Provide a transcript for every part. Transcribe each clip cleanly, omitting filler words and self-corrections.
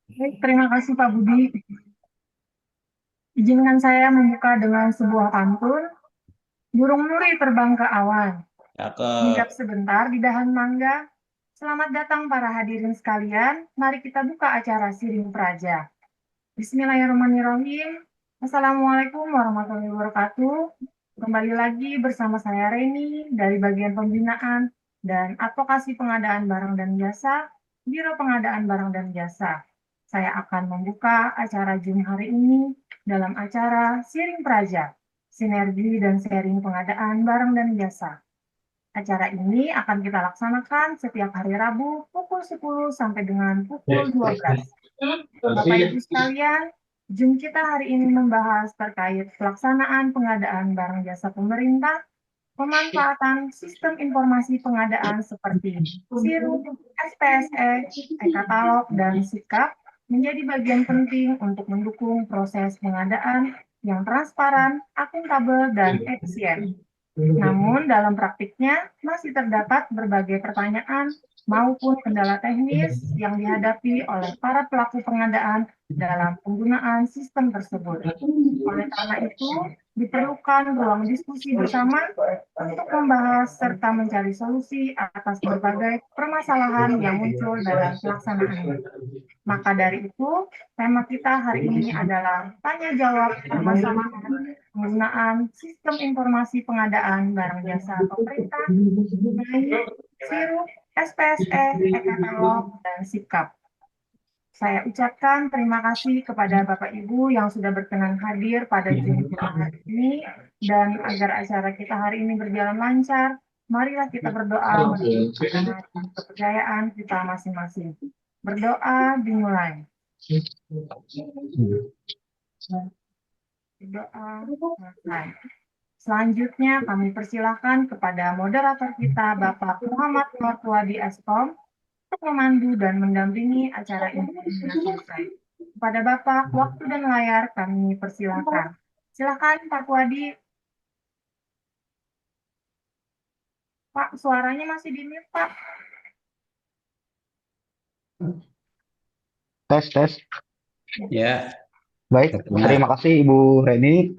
Baik, terima kasih Pak Budi. Izinkan saya membuka dengan sebuah pantun. Burung nuri terbang ke awan, Cakep. hinggap sebentar di dahan mangga. Selamat datang para hadirin sekalian. Mari kita buka acara Siring Praja. Bismillahirrahmanirrahim. Assalamualaikum warahmatullahi wabarakatuh. Kembali lagi bersama saya Reni dari bagian pembinaan dan advokasi pengadaan barang dan jasa, Biro Pengadaan Barang dan Jasa. Saya akan membuka acara Zoom hari ini dalam acara Siring Praja, Sinergi dan Sharing Pengadaan Barang dan Jasa. Acara ini akan kita laksanakan setiap hari Rabu pukul 10 sampai dengan pukul 12. Bapak Ibu sekalian, Zoom kita hari ini membahas terkait pelaksanaan pengadaan barang jasa pemerintah, pemanfaatan sistem informasi pengadaan seperti SIRUP, SPSE, e-katalog, dan SIKAP menjadi bagian penting untuk mendukung proses pengadaan yang transparan, akuntabel, dan efisien. Namun, dalam praktiknya masih terdapat berbagai pertanyaan maupun kendala teknis yang dihadapi oleh para pelaku pengadaan dalam penggunaan sistem tersebut. Oleh karena itu, diperlukan ruang diskusi bersama untuk membahas serta mencari solusi atas berbagai permasalahan yang muncul dalam pelaksanaannya. Maka dari itu, tema kita hari ini adalah tanya jawab permasalahan penggunaan sistem informasi pengadaan barang jasa pemerintah, yaitu SIRUP, SPSE, e-katalog, dan SIKAP. Saya ucapkan terima kasih kepada Bapak Ibu yang sudah berkenan hadir pada Zoom kita hari ini, dan agar acara kita hari ini berjalan lancar, marilah kita berdoa menaati kepercayaan kita masing-masing. Berdoa dimulai. Berdoa selesai. Selanjutnya kami persilahkan kepada moderator kita, Bapak Muhammad Martuadi Eskom, untuk memandu dan mendampingi acara ini hingga selesai. Kepada Bapak, waktu dan layar kami persilahkan. Silakan Pak Wadi. Pak, suaranya masih di mute, Pak. Tes, tes. Ya, Baik, terima terdengar. kasih Ibu Reni.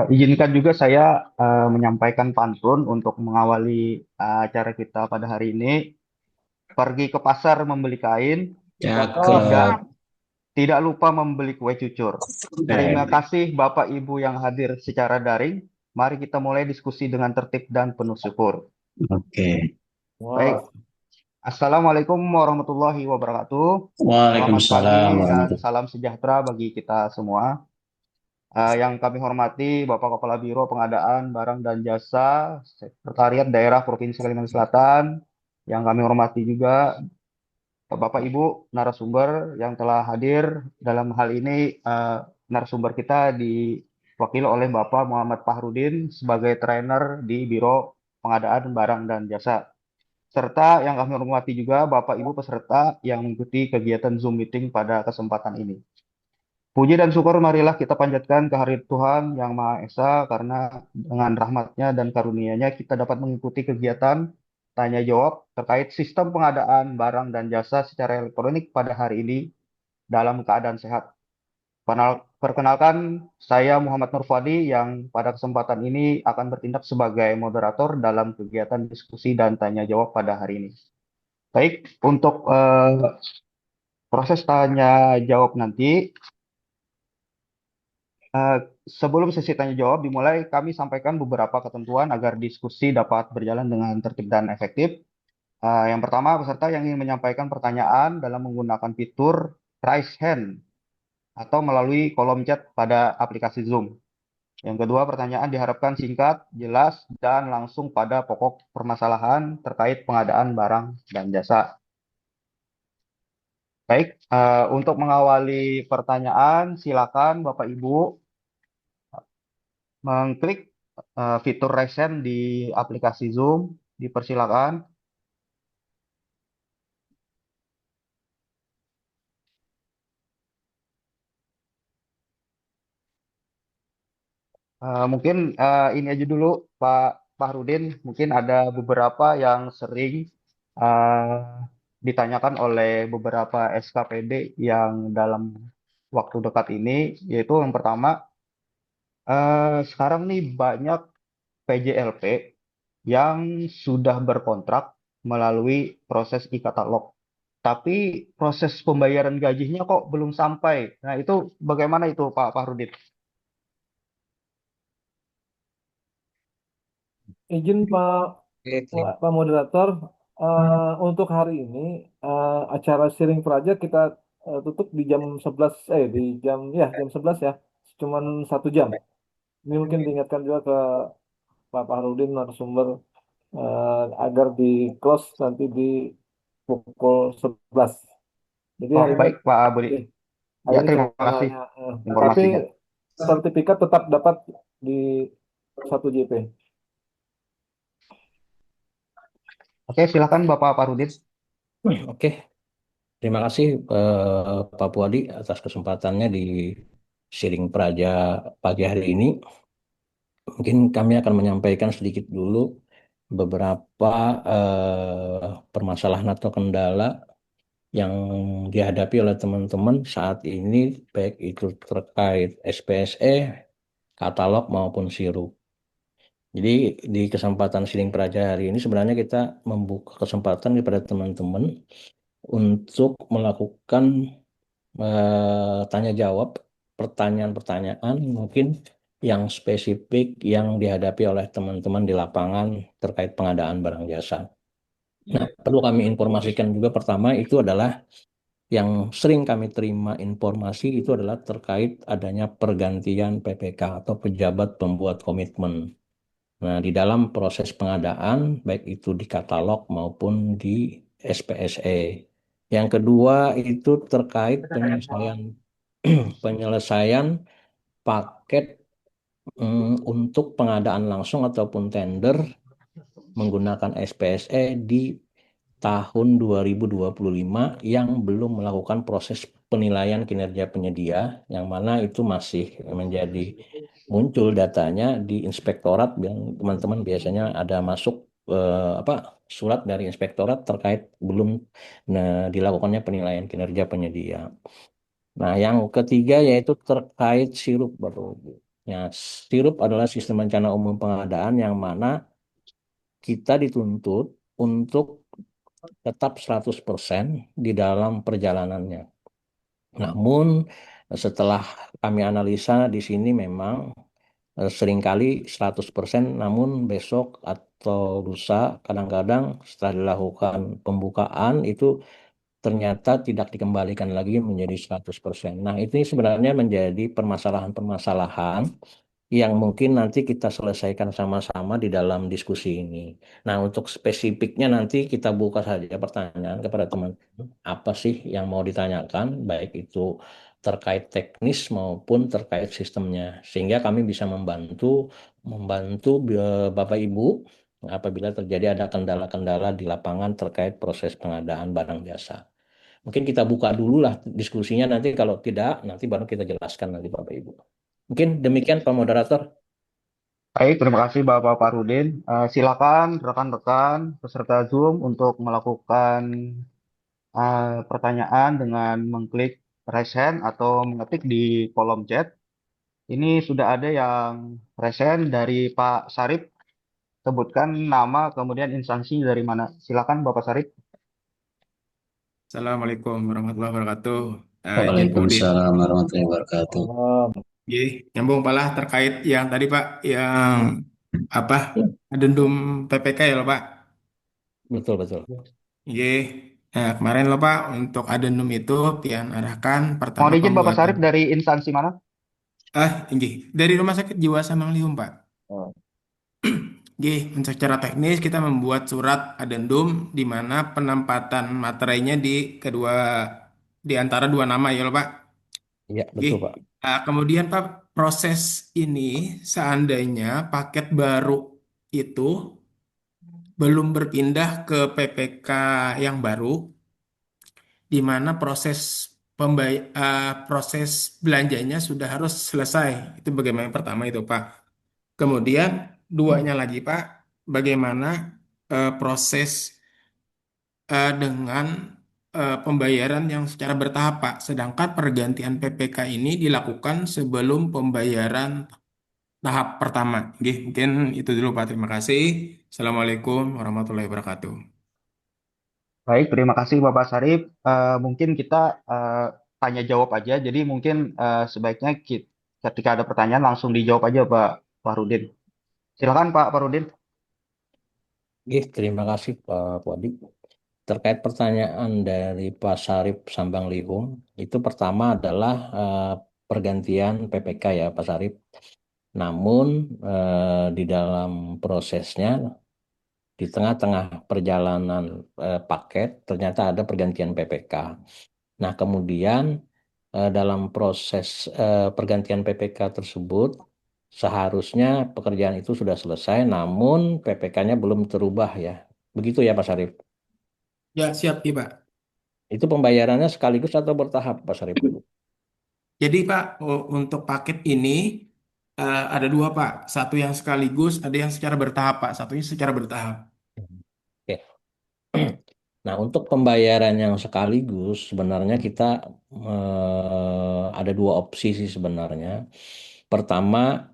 Izinkan juga saya menyampaikan pantun untuk mengawali acara kita pada hari ini. Pergi ke pasar membeli kain, tidak Cakep. tidak lupa membeli kue cucur. Terima Keren. kasih Bapak Ibu yang hadir secara daring. Mari kita mulai diskusi dengan tertib dan penuh syukur. Oke. Baik, Assalamualaikum warahmatullahi wabarakatuh. Selamat pagi Waalaikumsalam dan warahmatullahi. salam sejahtera bagi kita semua. Yang kami hormati Bapak Kepala Biro Pengadaan Barang dan Jasa Sekretariat Daerah Provinsi Kalimantan Selatan. Yang kami hormati juga Bapak Ibu narasumber yang telah hadir dalam hal ini. Narasumber kita diwakili oleh Bapak Muhammad Fahrudin sebagai trainer di Biro Pengadaan Barang dan Jasa. Serta yang kami hormati juga Bapak Ibu peserta yang mengikuti kegiatan Zoom meeting pada kesempatan ini. Puji dan syukur marilah kita panjatkan kehadirat Tuhan Yang Maha Esa karena dengan rahmatnya dan karunia-Nya kita dapat mengikuti kegiatan tanya jawab terkait sistem pengadaan barang dan jasa secara elektronik pada hari ini dalam keadaan sehat. Perkenalkan, saya Muhammad Nurfadi yang pada kesempatan ini akan bertindak sebagai moderator dalam kegiatan diskusi dan tanya jawab pada hari ini. Baik, untuk proses tanya jawab nanti, Eh, sebelum sesi tanya jawab dimulai, kami sampaikan beberapa ketentuan agar diskusi dapat berjalan dengan tertib dan efektif. Yang pertama, peserta yang ingin menyampaikan pertanyaan dalam menggunakan fitur raise hand atau melalui kolom chat pada aplikasi Zoom. Yang kedua, pertanyaan diharapkan singkat, jelas, dan langsung pada pokok permasalahan terkait pengadaan barang dan jasa. Baik, untuk mengawali pertanyaan, silakan Bapak Ibu mengklik fitur raise hand di aplikasi Zoom, dipersilakan. Mungkin ini aja dulu Pak Fahrudin, mungkin ada beberapa yang sering eh, ditanyakan oleh beberapa SKPD yang dalam waktu dekat ini, yaitu yang pertama, sekarang nih banyak PJLP yang sudah berkontrak melalui proses e-katalog. Tapi proses pembayaran gajinya kok belum sampai. Nah, itu bagaimana itu Pak Fahrudin? Izin Pak Moderator, untuk hari ini acara sharing project kita tutup di jam 11, jam 11 ya, cuman 1 jam. Ini mungkin diingatkan juga ke Pak Fahrudin narasumber agar di close nanti di pukul 11. Jadi Oh, hari ini, baik Pak Budi. eh, hari Ya, ini terima cuma kasih hanya, tapi informasinya. sertifikat tetap dapat di 1 JP. Oke, silakan Bapak Fahrudin. Oke, terima kasih Pak Puadi atas kesempatannya di Sharing Praja pagi hari ini. Mungkin kami akan menyampaikan sedikit dulu beberapa permasalahan atau kendala yang dihadapi oleh teman-teman saat ini, baik itu terkait SPSE, katalog maupun sirup. Jadi di kesempatan Sharing Praja hari ini sebenarnya kita membuka kesempatan kepada teman-teman untuk melakukan tanya jawab pertanyaan-pertanyaan mungkin yang spesifik yang dihadapi oleh teman-teman di lapangan terkait pengadaan barang jasa. Nah, perlu kami informasikan juga pertama itu adalah yang sering kami terima informasi itu adalah terkait adanya pergantian PPK atau pejabat pembuat komitmen. Nah, di dalam proses pengadaan, baik itu di katalog maupun di SPSE. Yang kedua itu terkait penyelesaian penyelesaian paket untuk pengadaan langsung ataupun tender menggunakan SPSE di tahun 2025 yang belum melakukan proses penilaian kinerja penyedia, yang mana itu masih menjadi muncul datanya di inspektorat, yang teman-teman biasanya ada masuk surat dari inspektorat terkait belum dilakukannya penilaian kinerja penyedia. Nah, yang ketiga yaitu terkait sirup baru. Ya, sirup adalah sistem rencana umum pengadaan yang mana kita dituntut untuk tetap 100% di dalam perjalanannya. Namun setelah kami analisa di sini memang seringkali 100%, namun besok atau lusa kadang-kadang setelah dilakukan pembukaan itu ternyata tidak dikembalikan lagi menjadi 100%. Nah, itu sebenarnya menjadi permasalahan-permasalahan yang mungkin nanti kita selesaikan sama-sama di dalam diskusi ini. Nah, untuk spesifiknya nanti kita buka saja pertanyaan kepada teman-teman. Apa sih yang mau ditanyakan, baik itu terkait teknis maupun terkait sistemnya. Sehingga kami bisa membantu membantu Bapak Ibu apabila terjadi ada kendala-kendala di lapangan terkait proses pengadaan barang jasa. Mungkin kita buka dulu lah diskusinya, nanti kalau tidak, nanti baru kita jelaskan nanti Bapak Ibu. Mungkin demikian Pak Moderator. Baik, terima kasih Bapak Fahrudin. Silakan rekan-rekan peserta Zoom untuk melakukan pertanyaan dengan mengklik raise hand atau mengetik di kolom chat. Ini sudah ada yang raise hand dari Pak Sarip. Sebutkan nama, kemudian instansi dari mana. Silakan Bapak Sarip. Assalamualaikum warahmatullahi wabarakatuh. Izin Pak Udin. Waalaikumsalam warahmatullahi wabarakatuh. Oke, nyambung Pak terkait yang tadi Pak, yang apa, adendum PPK ya loh Pak. Betul, betul. Oke, nah, kemarin loh Pak, untuk adendum itu pian arahkan pertama Mohon izin Bapak pembuatan. Sarip dari instansi mana? Ini dari Rumah Sakit Jiwa Samanglium Pak. Oh. Oke, untuk secara teknis kita membuat surat adendum di mana penempatan materainya di kedua, di antara dua nama ya loh Pak. Iya, Oke. betul Pak. Nah, kemudian Pak, proses ini seandainya paket baru itu belum berpindah ke PPK yang baru, di mana proses belanjanya sudah harus selesai. Itu bagaimana yang pertama itu Pak. Kemudian duanya lagi Pak, bagaimana proses dengan pembayaran yang secara bertahap, Pak. Sedangkan pergantian PPK ini dilakukan sebelum pembayaran tahap pertama. Oke, mungkin itu dulu, Pak. Terima kasih. Assalamualaikum warahmatullahi wabarakatuh. Baik, terima kasih Bapak Sarip. Mungkin kita tanya jawab aja. Jadi mungkin sebaiknya ketika ada pertanyaan langsung dijawab aja Pak Farudin. Silakan Pak Farudin. Oke, terima kasih Pak Wadi. Terkait pertanyaan dari Pak Sarip Sambanglihung, itu pertama adalah pergantian PPK ya Pak Sarip. Namun di dalam prosesnya, di tengah-tengah perjalanan paket, ternyata ada pergantian PPK. Nah, kemudian dalam proses pergantian PPK tersebut, seharusnya pekerjaan itu sudah selesai, namun PPK-nya belum terubah ya. Begitu ya Pak Sarip? Ya, siap, iya, Pak. Itu pembayarannya sekaligus atau bertahap, Pak Sarip? Jadi, Pak, untuk paket ini ada dua, Pak. Satu yang sekaligus, ada yang secara bertahap, Pak. Satunya secara bertahap. Oke. Nah, untuk pembayaran yang sekaligus, sebenarnya kita ada dua opsi sih sebenarnya. Pertama,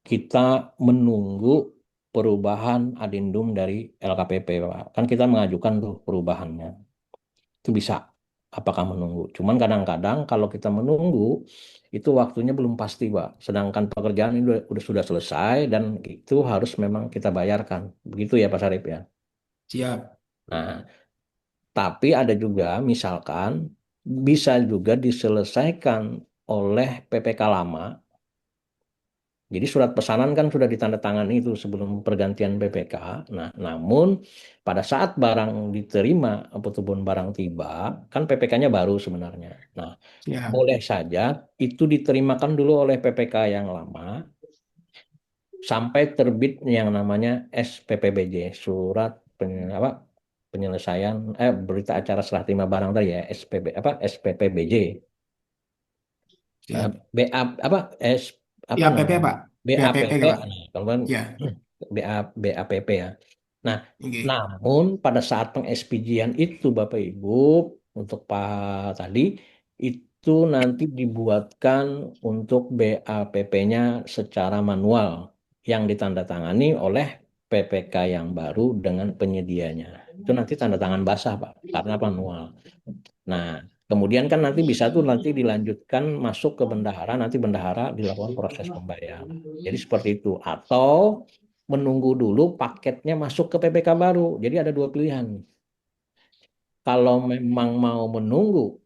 kita menunggu perubahan adendum dari LKPP, Pak. Kan kita mengajukan tuh perubahannya. Itu bisa. Apakah menunggu? Cuman kadang-kadang kalau kita menunggu, itu waktunya belum pasti, Pak. Sedangkan pekerjaan ini udah sudah selesai dan itu harus memang kita bayarkan. Begitu ya, Pak Sarip ya. Siap. Nah, tapi ada juga misalkan bisa juga diselesaikan oleh PPK lama. Jadi surat pesanan kan sudah ditandatangani itu sebelum pergantian PPK. Nah, namun pada saat barang diterima ataupun barang tiba, kan PPK-nya baru sebenarnya. Nah, Siap. boleh saja itu diterimakan dulu oleh PPK yang lama sampai terbit yang namanya SPPBJ, surat penyelesaian berita acara serah terima barang tadi ya, SPPBJ. Siap. BA apa S apa Ya, PP, namanya? Pak. BAPP, BAPP. Pak. Nah, kemudian Ya. BAPP ya. Nah, Oke. namun pada saat peng-SPJ-an itu Bapak Ibu untuk Pak tadi itu nanti dibuatkan untuk BAPP-nya secara manual yang ditandatangani oleh PPK yang baru dengan penyedianya. Itu nanti tanda tangan basah, Pak, karena manual. Nah, kemudian kan nanti bisa tuh nanti dilanjutkan masuk ke bendahara, nanti bendahara dilakukan proses pembayaran. Jadi seperti itu. Atau menunggu dulu paketnya masuk ke PPK baru. Jadi ada dua pilihan. Kalau memang mau menunggu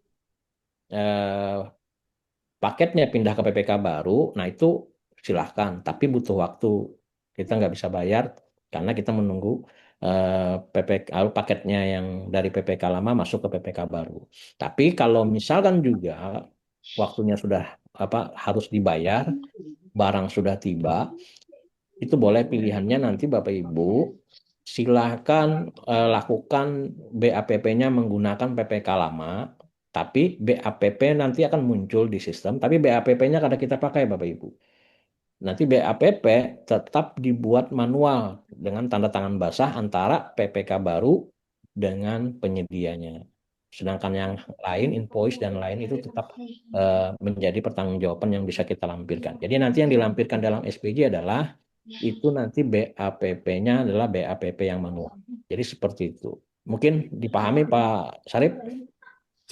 eh, paketnya pindah ke PPK baru, nah itu silahkan. Tapi butuh waktu. Kita nggak bisa bayar karena kita menunggu PPK paketnya yang dari PPK lama masuk ke PPK baru. Tapi kalau misalkan juga waktunya sudah harus dibayar, barang sudah tiba, itu boleh pilihannya nanti Bapak Ibu silahkan lakukan BAPP-nya menggunakan PPK lama, tapi BAPP nanti akan muncul di sistem, tapi BAPP-nya kada kita pakai Bapak Ibu. Nanti BAPP tetap dibuat manual dengan tanda tangan basah antara PPK baru dengan penyedianya. Sedangkan yang lain, invoice dan lain itu tetap menjadi pertanggungjawaban yang bisa kita lampirkan. Jadi nanti yang dilampirkan dalam SPJ adalah itu nanti BAPP-nya adalah BAPP yang manual. Jadi seperti itu. Mungkin dipahami Pak Sarip?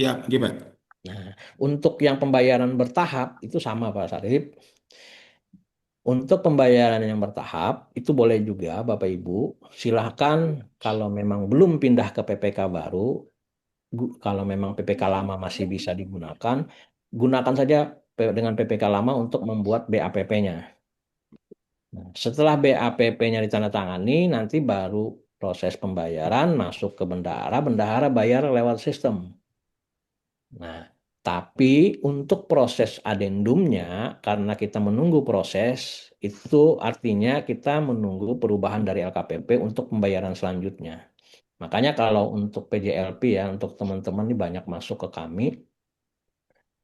Siap, gimana? Nah, untuk yang pembayaran bertahap itu sama Pak Sarip. Untuk pembayaran yang bertahap itu boleh juga Bapak Ibu silahkan kalau memang belum pindah ke PPK baru, kalau memang PPK lama masih bisa digunakan, gunakan saja dengan PPK lama untuk membuat BAPP-nya. Nah, setelah BAPP-nya ditandatangani, nanti baru proses pembayaran masuk ke bendahara, bendahara bayar lewat sistem. Nah, tapi untuk proses adendumnya, karena kita menunggu proses, itu artinya kita menunggu perubahan dari LKPP untuk pembayaran selanjutnya. Makanya kalau untuk PJLP ya, untuk teman-teman ini banyak masuk ke kami.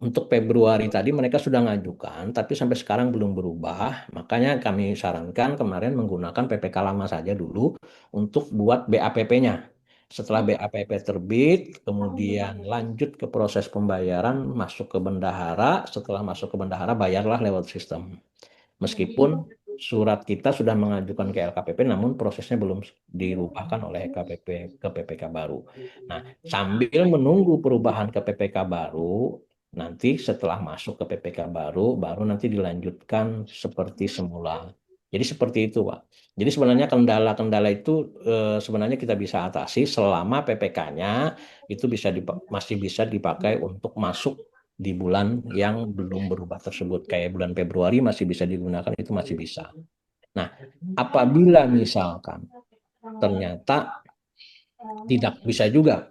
Untuk Februari tadi mereka sudah ngajukan, tapi sampai sekarang belum berubah. Makanya kami sarankan kemarin menggunakan PPK lama saja dulu untuk buat BAPP-nya. Setelah BAPP terbit, kemudian lanjut ke proses pembayaran, masuk ke bendahara. Setelah masuk ke bendahara, bayarlah lewat sistem. Meskipun surat kita sudah mengajukan ke LKPP, namun prosesnya belum dirubahkan oleh KPP ke PPK baru. Nah, sambil menunggu perubahan ke PPK baru, nanti setelah masuk ke PPK baru, baru nanti dilanjutkan seperti semula. Jadi seperti itu, Pak. Jadi sebenarnya kendala-kendala itu sebenarnya kita bisa atasi selama PPK-nya itu masih bisa dipakai untuk masuk di bulan yang belum berubah tersebut. Kayak bulan Februari masih bisa digunakan, itu masih bisa. Nah, apabila misalkan ternyata tidak bisa juga,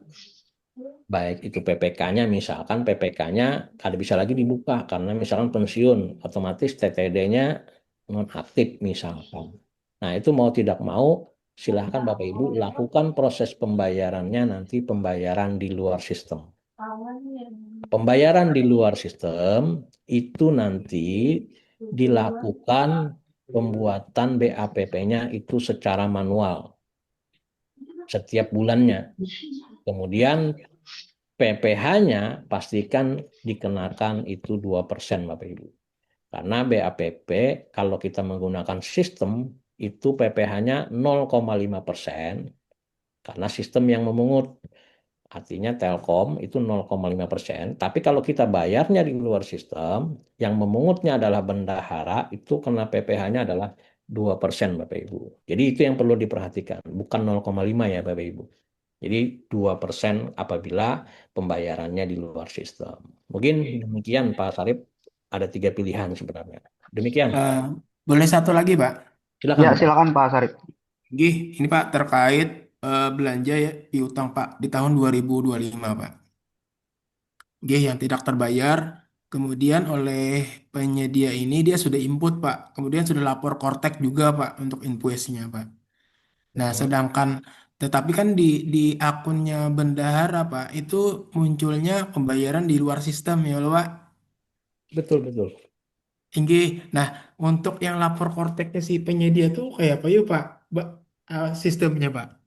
baik itu PPK-nya, misalkan PPK-nya ada bisa lagi dibuka, karena misalkan pensiun, otomatis TTD-nya nonaktif misalkan. Nah, itu mau tidak mau, silahkan Bapak Ibu lakukan proses pembayarannya nanti pembayaran di luar sistem. Pembayaran di luar sistem itu nanti dilakukan pembuatan BAPP-nya itu secara manual setiap bulannya. Kemudian PPh-nya pastikan dikenakan itu 2% Bapak Ibu. Karena BAPP kalau kita menggunakan sistem itu PPh-nya 0,5% karena sistem yang memungut. Artinya Telkom itu 0,5%. Tapi kalau kita bayarnya di luar sistem, yang memungutnya adalah bendahara, itu kena PPh-nya adalah 2% Bapak Ibu. Jadi itu yang perlu diperhatikan, bukan 0,5 ya Bapak Ibu. Jadi 2% apabila pembayarannya di luar sistem. Mungkin demikian Pak Sarip, ada 3 pilihan sebenarnya. Demikian, Eh, Boleh satu lagi, Pak? Ya, silakan Pak. silakan Pak Sarip. Gih, ini Pak terkait belanja ya piutang Pak di tahun 2025 Pak. Gih, yang tidak terbayar, kemudian oleh penyedia ini dia sudah input Pak, kemudian sudah lapor Kortek juga Pak untuk invoice-nya Pak. Nah, sedangkan tetapi kan di akunnya bendahara Pak itu munculnya pembayaran di luar sistem ya loh Pak. Betul, betul. Inggih. Nah, untuk yang lapor Korteknya si penyedia tuh kayak apa yuk Pak? Sistemnya Pak.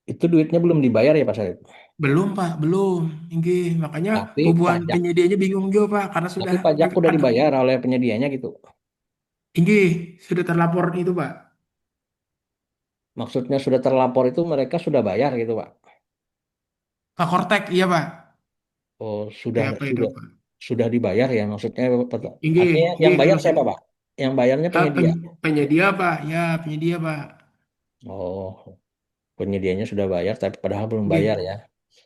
Itu duitnya belum dibayar ya Pak Sarip. Belum Pak, belum. Inggih. Makanya Tapi bubuhan pajak, penyedianya bingung juga Pak karena sudah tapi pajak udah ada. dibayar oleh penyedianya gitu. Inggih, sudah terlapor itu Pak. Maksudnya sudah terlapor itu mereka sudah bayar gitu, Pak. Pak Kortek, iya Pak. Oh, sudah Kayak apa itu sudah Pak? sudah dibayar ya maksudnya. Inggih, Artinya yang inggih bayar kalau siapa, Pak? Yang bayarnya penyedia. penyedia Pak, ya penyedia Pak. Oh, penyedianya sudah bayar tapi padahal belum Inggih. bayar ya.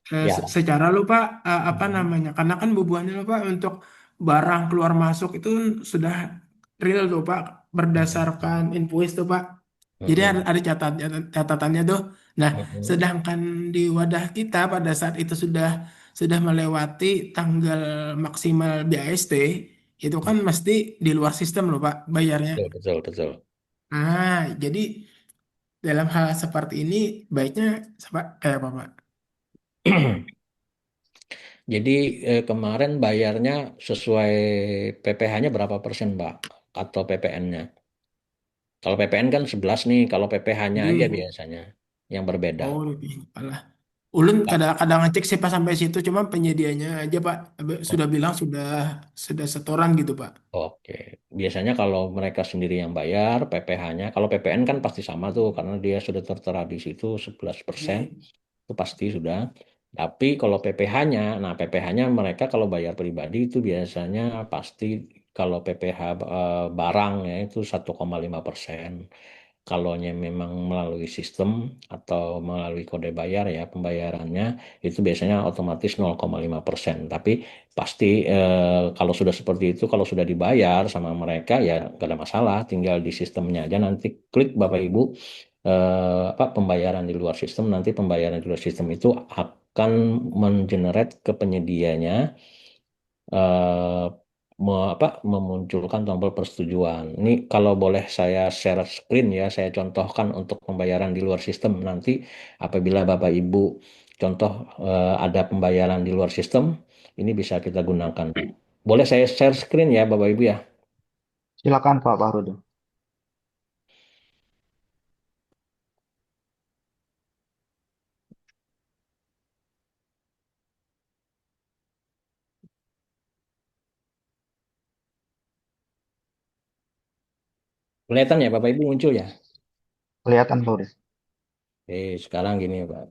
Ya. Secara lupa apa Mhm. namanya? Karena kan bubuhannya lupa untuk barang keluar masuk itu sudah real tuh Pak berdasarkan Mhm. invoice tuh Pak. Jadi Mhm. ada catatannya tuh. Nah, Mhm. sedangkan di wadah kita pada saat itu sudah melewati tanggal maksimal BAST, itu kan mesti di luar sistem loh Pak bayarnya. Betul, betul, betul. Jadi dalam hal seperti ini baiknya kayak apa Pak? Jadi kemarin bayarnya sesuai PPh-nya berapa persen, Pak? Atau PPN-nya? Kalau PPN kan 11 nih, kalau PPh-nya aja Nggih. biasanya yang berbeda. Oh, lebih kepala. Ulun kadang-kadang ngecek sih pas sampai situ, cuma penyedianya aja Pak sudah bilang sudah setoran gitu Pak. Oke, biasanya kalau mereka sendiri yang bayar PPh-nya, kalau PPN kan pasti sama tuh karena dia sudah tertera di situ 11%, itu pasti sudah. Tapi kalau PPh-nya, nah PPh-nya mereka kalau bayar pribadi itu biasanya pasti kalau PPh barang ya itu 1,5%. Kalau memang melalui sistem atau melalui kode bayar ya pembayarannya itu biasanya otomatis 0,5%. Tapi pasti kalau sudah seperti itu, kalau sudah dibayar sama mereka ya nggak ada masalah, tinggal di sistemnya aja nanti klik Bapak Ibu apa pembayaran di luar sistem, nanti pembayaran di luar sistem itu akan mengenerate ke penyedianya eh, memunculkan tombol persetujuan. Ini kalau boleh saya share screen ya, saya contohkan untuk pembayaran di luar sistem nanti apabila Bapak Ibu contoh ada pembayaran di luar sistem, ini bisa kita gunakan. Boleh saya share screen ya Bapak Ibu ya? Silakan Pak Fahrudin. Kelihatan ya Bapak Ibu muncul ya? Kelihatan Pak Udin. Oke, sekarang gini Pak.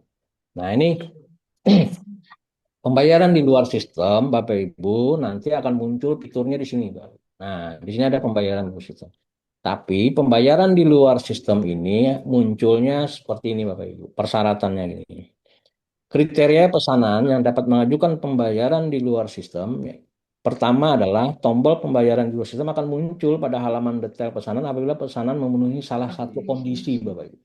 Nah ini pembayaran di luar sistem Bapak Ibu nanti akan muncul fiturnya di sini Pak. Nah di sini ada pembayaran di luar sistem. Tapi pembayaran di luar sistem ini munculnya seperti ini Bapak Ibu. Persyaratannya gini. Kriteria pesanan yang dapat mengajukan pembayaran di luar sistem, ya, pertama adalah tombol pembayaran di luar sistem akan muncul pada halaman detail pesanan apabila pesanan memenuhi salah satu kondisi, Bapak Ibu.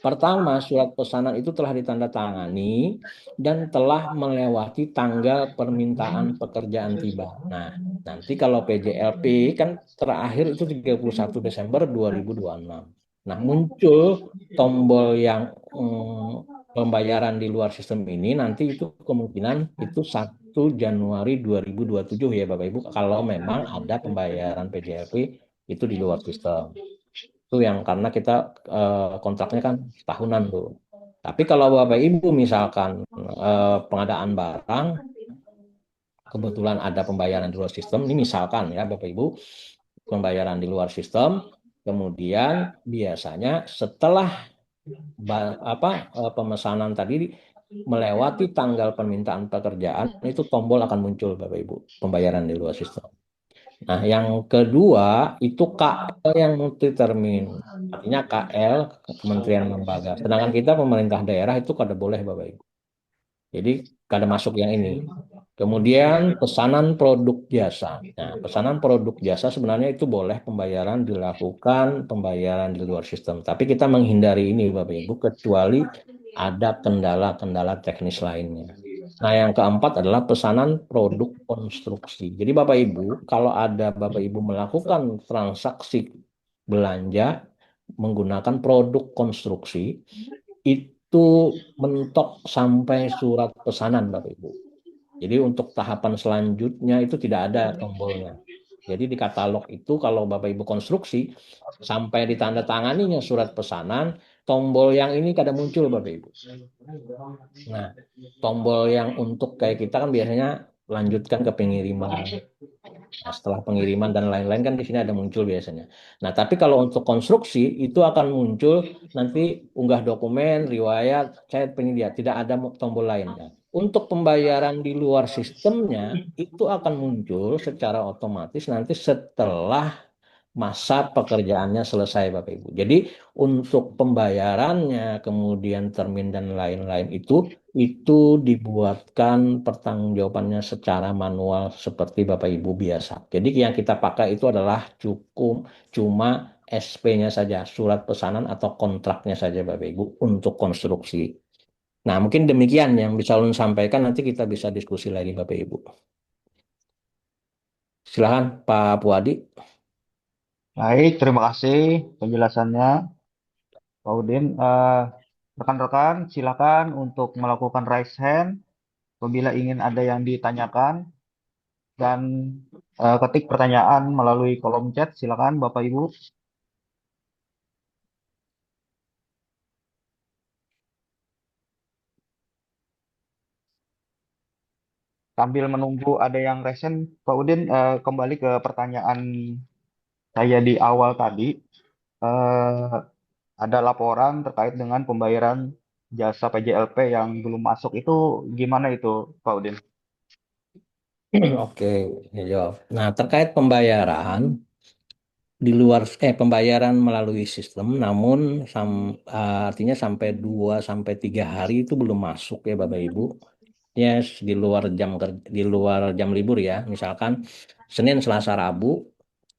Pertama, surat pesanan itu telah ditandatangani dan telah melewati tanggal permintaan pekerjaan tiba. Nah, nanti kalau PJLP kan terakhir itu 31 Desember 2026. Nah, muncul tombol yang pembayaran di luar sistem ini nanti itu kemungkinan itu 1 Januari 2027 ya Bapak Ibu kalau memang ada pembayaran PJLP itu di luar sistem. Itu yang karena kita kontraknya kan tahunan tuh. Tapi kalau Bapak Ibu misalkan pengadaan barang kebetulan ada pembayaran di luar sistem, ini misalkan ya Bapak Ibu pembayaran di luar sistem, kemudian biasanya setelah pemesanan tadi melewati tanggal permintaan pekerjaan itu tombol akan muncul Bapak Ibu pembayaran di luar sistem. Nah, yang kedua itu KL yang multi termin. Artinya KL Kementerian Lembaga. Sedangkan kita pemerintah daerah itu kada boleh Bapak Ibu. Jadi kada masuk yang ini. Kemudian pesanan produk jasa. Nah, pesanan produk jasa sebenarnya itu boleh pembayaran dilakukan pembayaran di luar sistem. Tapi kita menghindari ini Bapak Ibu kecuali ada kendala-kendala teknis lainnya. Nah, yang keempat adalah pesanan produk konstruksi. Jadi Bapak Ibu, kalau ada Bapak Ibu melakukan transaksi belanja menggunakan produk konstruksi, itu mentok sampai surat pesanan Bapak Ibu. Jadi untuk tahapan selanjutnya itu tidak ada tombolnya. Jadi di katalog itu kalau Bapak Ibu konstruksi sampai ditandatanganinya surat pesanan, tombol yang ini kadang muncul Bapak Ibu. Nah, tombol yang untuk kayak kita kan biasanya lanjutkan ke pengiriman. Nah, setelah pengiriman dan lain-lain kan di sini ada muncul biasanya. Nah, tapi kalau untuk konstruksi itu akan muncul nanti unggah dokumen, riwayat, chat penyedia, tidak ada tombol lainnya. Untuk pembayaran di luar sistemnya itu akan muncul secara otomatis nanti setelah masa pekerjaannya selesai Bapak Ibu. Jadi untuk pembayarannya, kemudian termin dan lain-lain itu dibuatkan pertanggungjawabannya secara manual seperti Bapak Ibu biasa. Jadi yang kita pakai itu adalah cuma SP-nya saja, surat pesanan atau kontraknya saja Bapak Ibu untuk konstruksi. Nah, mungkin demikian yang bisa Ulun sampaikan, nanti kita bisa diskusi lagi Bapak Ibu. Silakan Pak Puadi. Baik, terima kasih penjelasannya Pak Udin. Rekan-rekan, silakan untuk melakukan raise hand apabila ingin ada yang ditanyakan dan ketik pertanyaan melalui kolom chat. Silakan Bapak Ibu. Sambil menunggu ada yang raise hand, Pak Udin kembali ke pertanyaan saya di awal tadi. Eh, ada laporan terkait dengan pembayaran jasa PJLP yang belum masuk itu gimana itu Pak Udin? Oke, ya jawab. Nah, terkait pembayaran di luar pembayaran melalui sistem, namun artinya sampai 2 sampai 3 hari itu belum masuk ya Bapak Ibu. Yes, di luar jam libur ya. Misalkan Senin, Selasa, Rabu,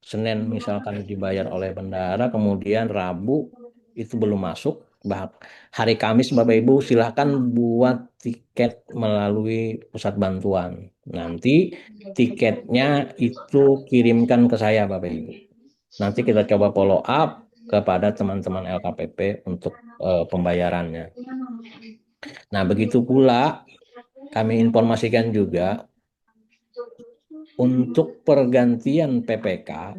Senin misalkan dibayar oleh bendahara, kemudian Rabu itu belum masuk. Hari Kamis Bapak Ibu silahkan buat tiket melalui pusat bantuan. Nanti tiketnya itu kirimkan ke saya Bapak Ibu. Nanti kita coba follow up kepada teman-teman LKPP untuk pembayarannya. Nah, begitu pula kami informasikan juga untuk pergantian PPK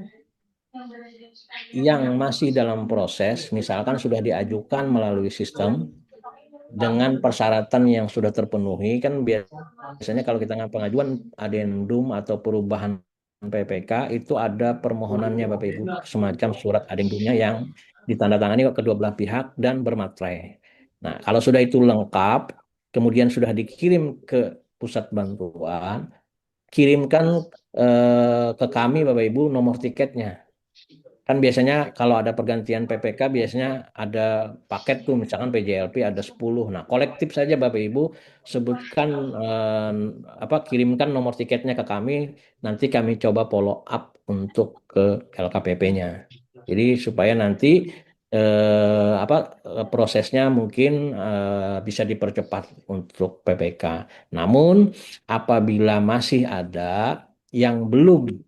yang masih dalam proses, misalkan sudah diajukan melalui sistem dengan persyaratan yang sudah terpenuhi, kan biasanya kalau kita pengajuan adendum atau perubahan PPK itu ada permohonannya Bapak Ibu, semacam surat adendomnya yang ditandatangani kedua belah pihak dan bermaterai. Nah, kalau sudah itu lengkap, kemudian sudah dikirim ke pusat bantuan, kirimkan ke kami Bapak Ibu nomor tiketnya. Kan biasanya kalau ada pergantian PPK biasanya ada paket tuh misalkan PJLP ada 10. Nah, kolektif saja Bapak Ibu sebutkan kirimkan nomor tiketnya ke kami, nanti kami coba follow up untuk ke LKPP-nya. Jadi supaya nanti prosesnya mungkin bisa dipercepat untuk PPK. Namun apabila masih ada yang belum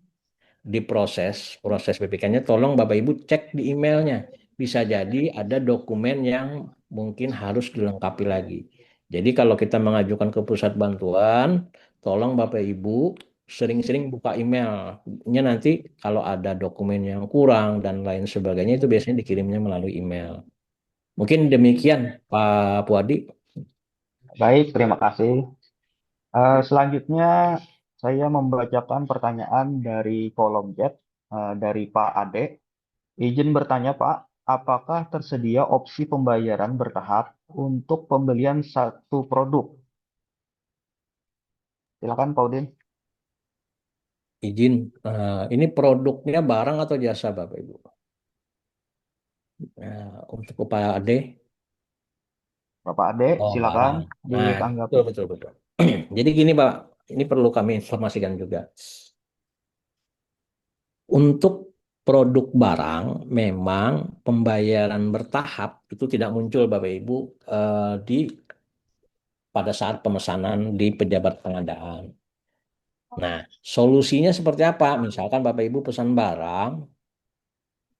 proses PPK-nya, tolong Bapak Ibu cek di emailnya. Bisa jadi ada dokumen yang mungkin harus dilengkapi lagi. Jadi kalau kita mengajukan ke pusat bantuan, tolong Bapak Ibu sering-sering buka emailnya, nanti kalau ada dokumen yang kurang dan lain sebagainya itu biasanya dikirimnya melalui email. Mungkin demikian Pak Puadi. Baik, terima kasih. Selanjutnya saya membacakan pertanyaan dari kolom chat dari Pak Ade. Izin bertanya Pak, apakah tersedia opsi pembayaran bertahap untuk pembelian satu produk? Silakan Pak Udin. Izin, ini produknya barang atau jasa Bapak Ibu? Untuk Pak Ade. Bapak Ade, Oh, silakan barang. Nah, ditanggapi. betul, betul, betul. Jadi gini, Pak, ini perlu kami informasikan juga. Untuk produk barang, memang pembayaran bertahap itu tidak muncul, Bapak Ibu, pada saat pemesanan di pejabat pengadaan. Nah, solusinya seperti apa? Misalkan Bapak Ibu pesan barang,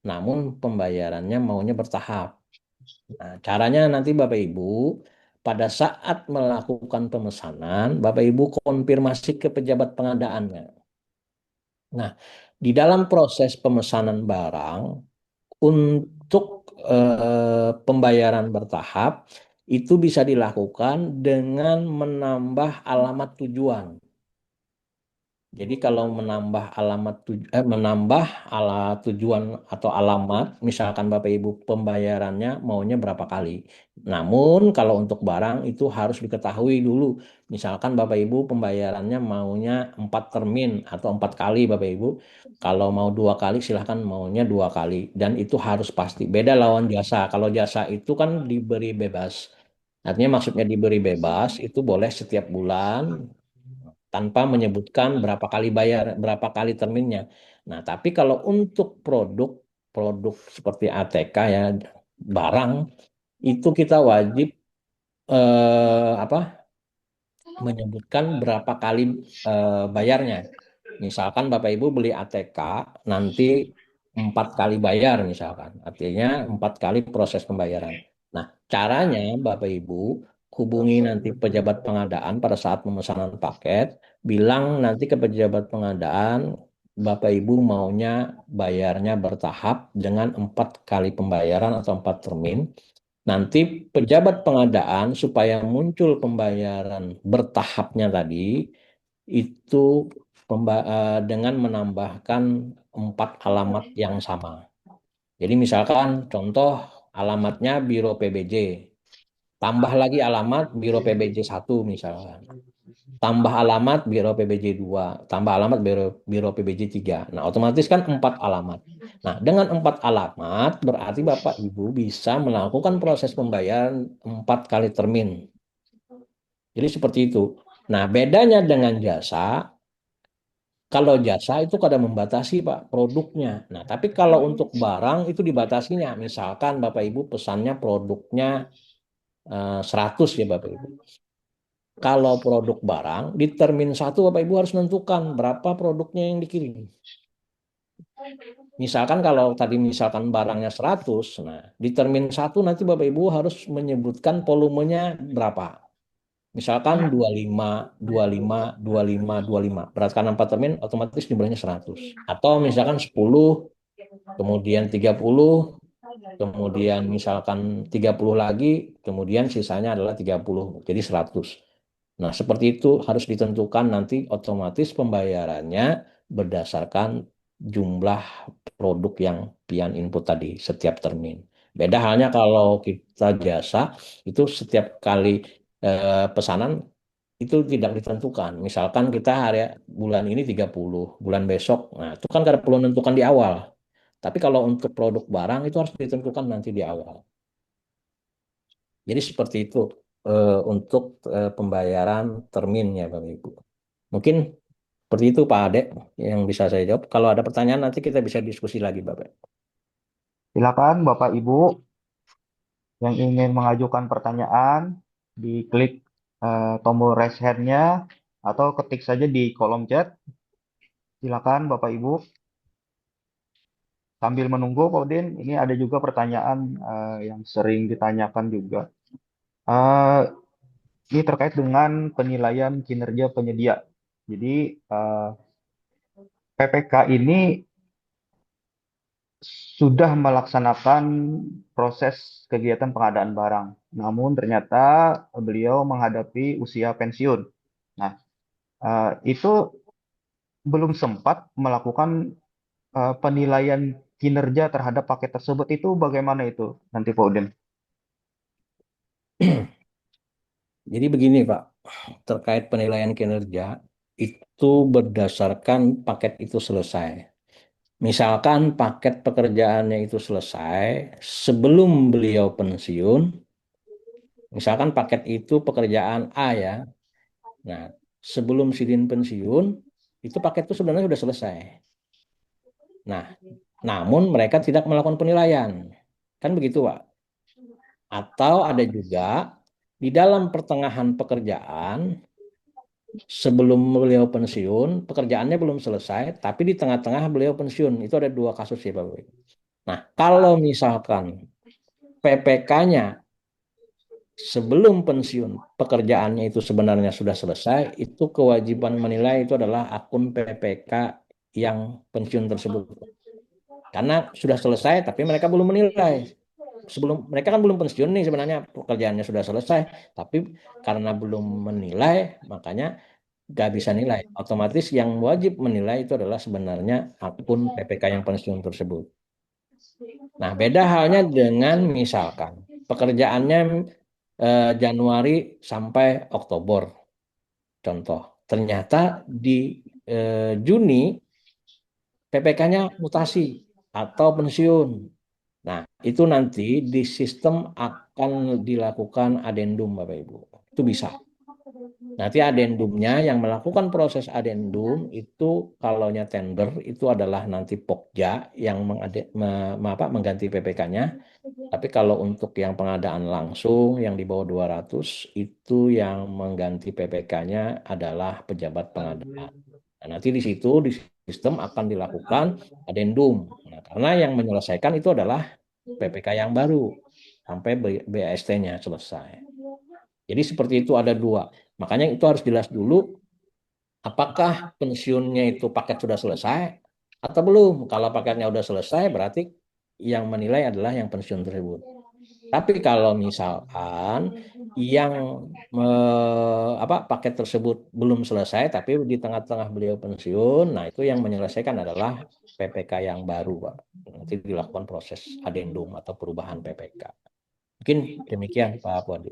namun pembayarannya maunya bertahap. Nah, caranya nanti Bapak Ibu pada saat melakukan pemesanan, Bapak Ibu konfirmasi ke pejabat pengadaannya. Nah, di dalam proses pemesanan barang untuk pembayaran bertahap itu bisa dilakukan dengan menambah alamat tujuan. Jadi kalau menambah tujuan atau alamat, misalkan Bapak Ibu pembayarannya maunya berapa kali. Namun kalau untuk barang itu harus diketahui dulu. Misalkan Bapak Ibu pembayarannya maunya 4 termin atau 4 kali Bapak Ibu. Kalau mau 2 kali silahkan maunya 2 kali. Dan itu harus pasti. Beda lawan jasa. Kalau jasa itu kan diberi bebas. Artinya maksudnya diberi bebas itu boleh setiap bulan tanpa menyebutkan berapa kali bayar, berapa kali terminnya. Nah, tapi kalau untuk produk seperti ATK ya, barang itu kita wajib apa menyebutkan berapa kali bayarnya. Misalkan Bapak Ibu beli ATK nanti 4 kali bayar misalkan, artinya 4 kali proses pembayaran. Nah, caranya Bapak Ibu hubungi nanti pejabat pengadaan pada saat pemesanan paket, bilang nanti ke pejabat pengadaan Bapak Ibu maunya bayarnya bertahap dengan 4 kali pembayaran atau 4 termin. Nanti pejabat pengadaan supaya muncul pembayaran bertahapnya tadi itu dengan menambahkan 4 alamat yang sama. Jadi misalkan contoh alamatnya Biro PBJ, tambah lagi alamat Biro PBJ 1 misalkan. Tambah alamat Biro PBJ 2, tambah alamat Biro PBJ 3. Nah, otomatis kan 4 alamat. Nah, dengan 4 alamat berarti Bapak Ibu bisa melakukan proses pembayaran 4 kali termin. Jadi seperti itu. Nah, bedanya dengan jasa, kalau jasa itu kadang membatasi Pak produknya. Nah, tapi kalau untuk barang itu dibatasinya. Misalkan Bapak Ibu pesannya produknya 100 ya Bapak Ibu. Kalau produk barang, di termin 1 Bapak Ibu harus menentukan berapa produknya yang dikirim. Misalkan kalau tadi misalkan barangnya 100, nah di termin 1 nanti Bapak Ibu harus menyebutkan volumenya berapa. Misalkan 25, 25, 25, 25. Berdasarkan 4 termin otomatis jumlahnya 100. Atau misalkan 10, kemudian 30, kemudian misalkan 30 lagi, kemudian sisanya adalah 30, jadi 100. Nah, seperti itu harus ditentukan nanti otomatis pembayarannya berdasarkan jumlah produk yang pian input tadi setiap termin. Beda halnya kalau kita jasa, itu setiap kali pesanan itu tidak ditentukan. Misalkan kita hari bulan ini 30, bulan besok. Nah, itu kan kada perlu menentukan di awal. Tapi kalau untuk produk barang itu harus ditentukan nanti di awal. Jadi seperti itu untuk pembayaran terminnya, Bapak Ibu. Mungkin seperti itu Pak Ade yang bisa saya jawab. Kalau ada pertanyaan nanti kita bisa diskusi lagi, Bapak. Silakan Bapak Ibu yang ingin mengajukan pertanyaan, diklik tombol raise hand-nya atau ketik saja di kolom chat. Silakan Bapak Ibu. Sambil menunggu, Pak Udin, ini ada juga pertanyaan yang sering ditanyakan juga. Eh, ini terkait dengan penilaian kinerja penyedia. Jadi PPK ini sudah melaksanakan proses kegiatan pengadaan barang. Namun ternyata beliau menghadapi usia pensiun. Nah, itu belum sempat melakukan penilaian kinerja terhadap paket tersebut. Itu bagaimana itu nanti Pak Udin? Jadi begini, Pak, terkait penilaian kinerja itu berdasarkan paket itu selesai. Misalkan paket pekerjaannya itu selesai sebelum beliau pensiun, misalkan paket itu pekerjaan A ya. Nah, sebelum Sidin pensiun, itu paket itu sebenarnya sudah selesai. Nah, namun mereka tidak melakukan penilaian. Kan begitu, Pak? Atau ada juga di dalam pertengahan pekerjaan, sebelum beliau pensiun, pekerjaannya belum selesai, tapi di tengah-tengah beliau pensiun. Itu ada dua kasus ya, Bapak. Nah, kalau misalkan PPK-nya sebelum pensiun pekerjaannya itu sebenarnya sudah selesai, itu kewajiban menilai itu adalah akun PPK yang pensiun tersebut. Karena sudah selesai tapi mereka belum menilai. Sebelum mereka kan belum pensiun nih sebenarnya pekerjaannya sudah selesai, tapi karena belum menilai makanya nggak bisa nilai. Otomatis yang wajib menilai itu adalah sebenarnya akun PPK yang pensiun tersebut. Nah, beda halnya dengan misalkan pekerjaannya Januari sampai Oktober, contoh. Ternyata di Juni PPK-nya mutasi atau pensiun. Nah, itu nanti di sistem akan dilakukan adendum, Bapak Ibu. Itu bisa. Nanti adendumnya yang melakukan proses adendum itu kalaunya tender itu adalah nanti Pokja yang mengganti PPK-nya. Tapi kalau untuk yang pengadaan langsung yang di bawah 200 itu yang mengganti PPK-nya adalah pejabat pengadaan. Nah, nanti di situ di sistem akan dilakukan adendum. Nah, karena yang menyelesaikan itu adalah PPK yang baru sampai BAST-nya selesai. Jadi seperti itu ada dua. Makanya itu harus jelas dulu apakah pensiunnya itu paket sudah selesai atau belum. Kalau paketnya sudah selesai berarti yang menilai adalah yang pensiun tersebut. Tapi kalau misalkan yang paket tersebut belum selesai tapi di tengah-tengah beliau pensiun, nah itu yang menyelesaikan adalah PPK yang baru, Pak. Nanti dilakukan proses adendum atau perubahan PPK. Mungkin demikian Pak Wadi.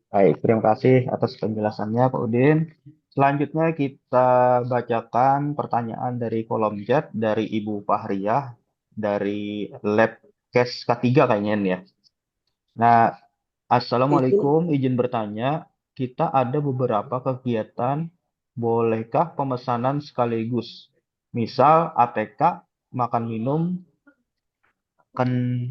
Baik, terima kasih atas penjelasannya Pak Udin. Selanjutnya kita bacakan pertanyaan dari kolom chat dari Ibu Fahriyah dari lab case K3 kayaknya ini ya. Nah, Assalamualaikum, izin bertanya, kita ada beberapa kegiatan, bolehkah pemesanan sekaligus? Misal ATK, makan minum,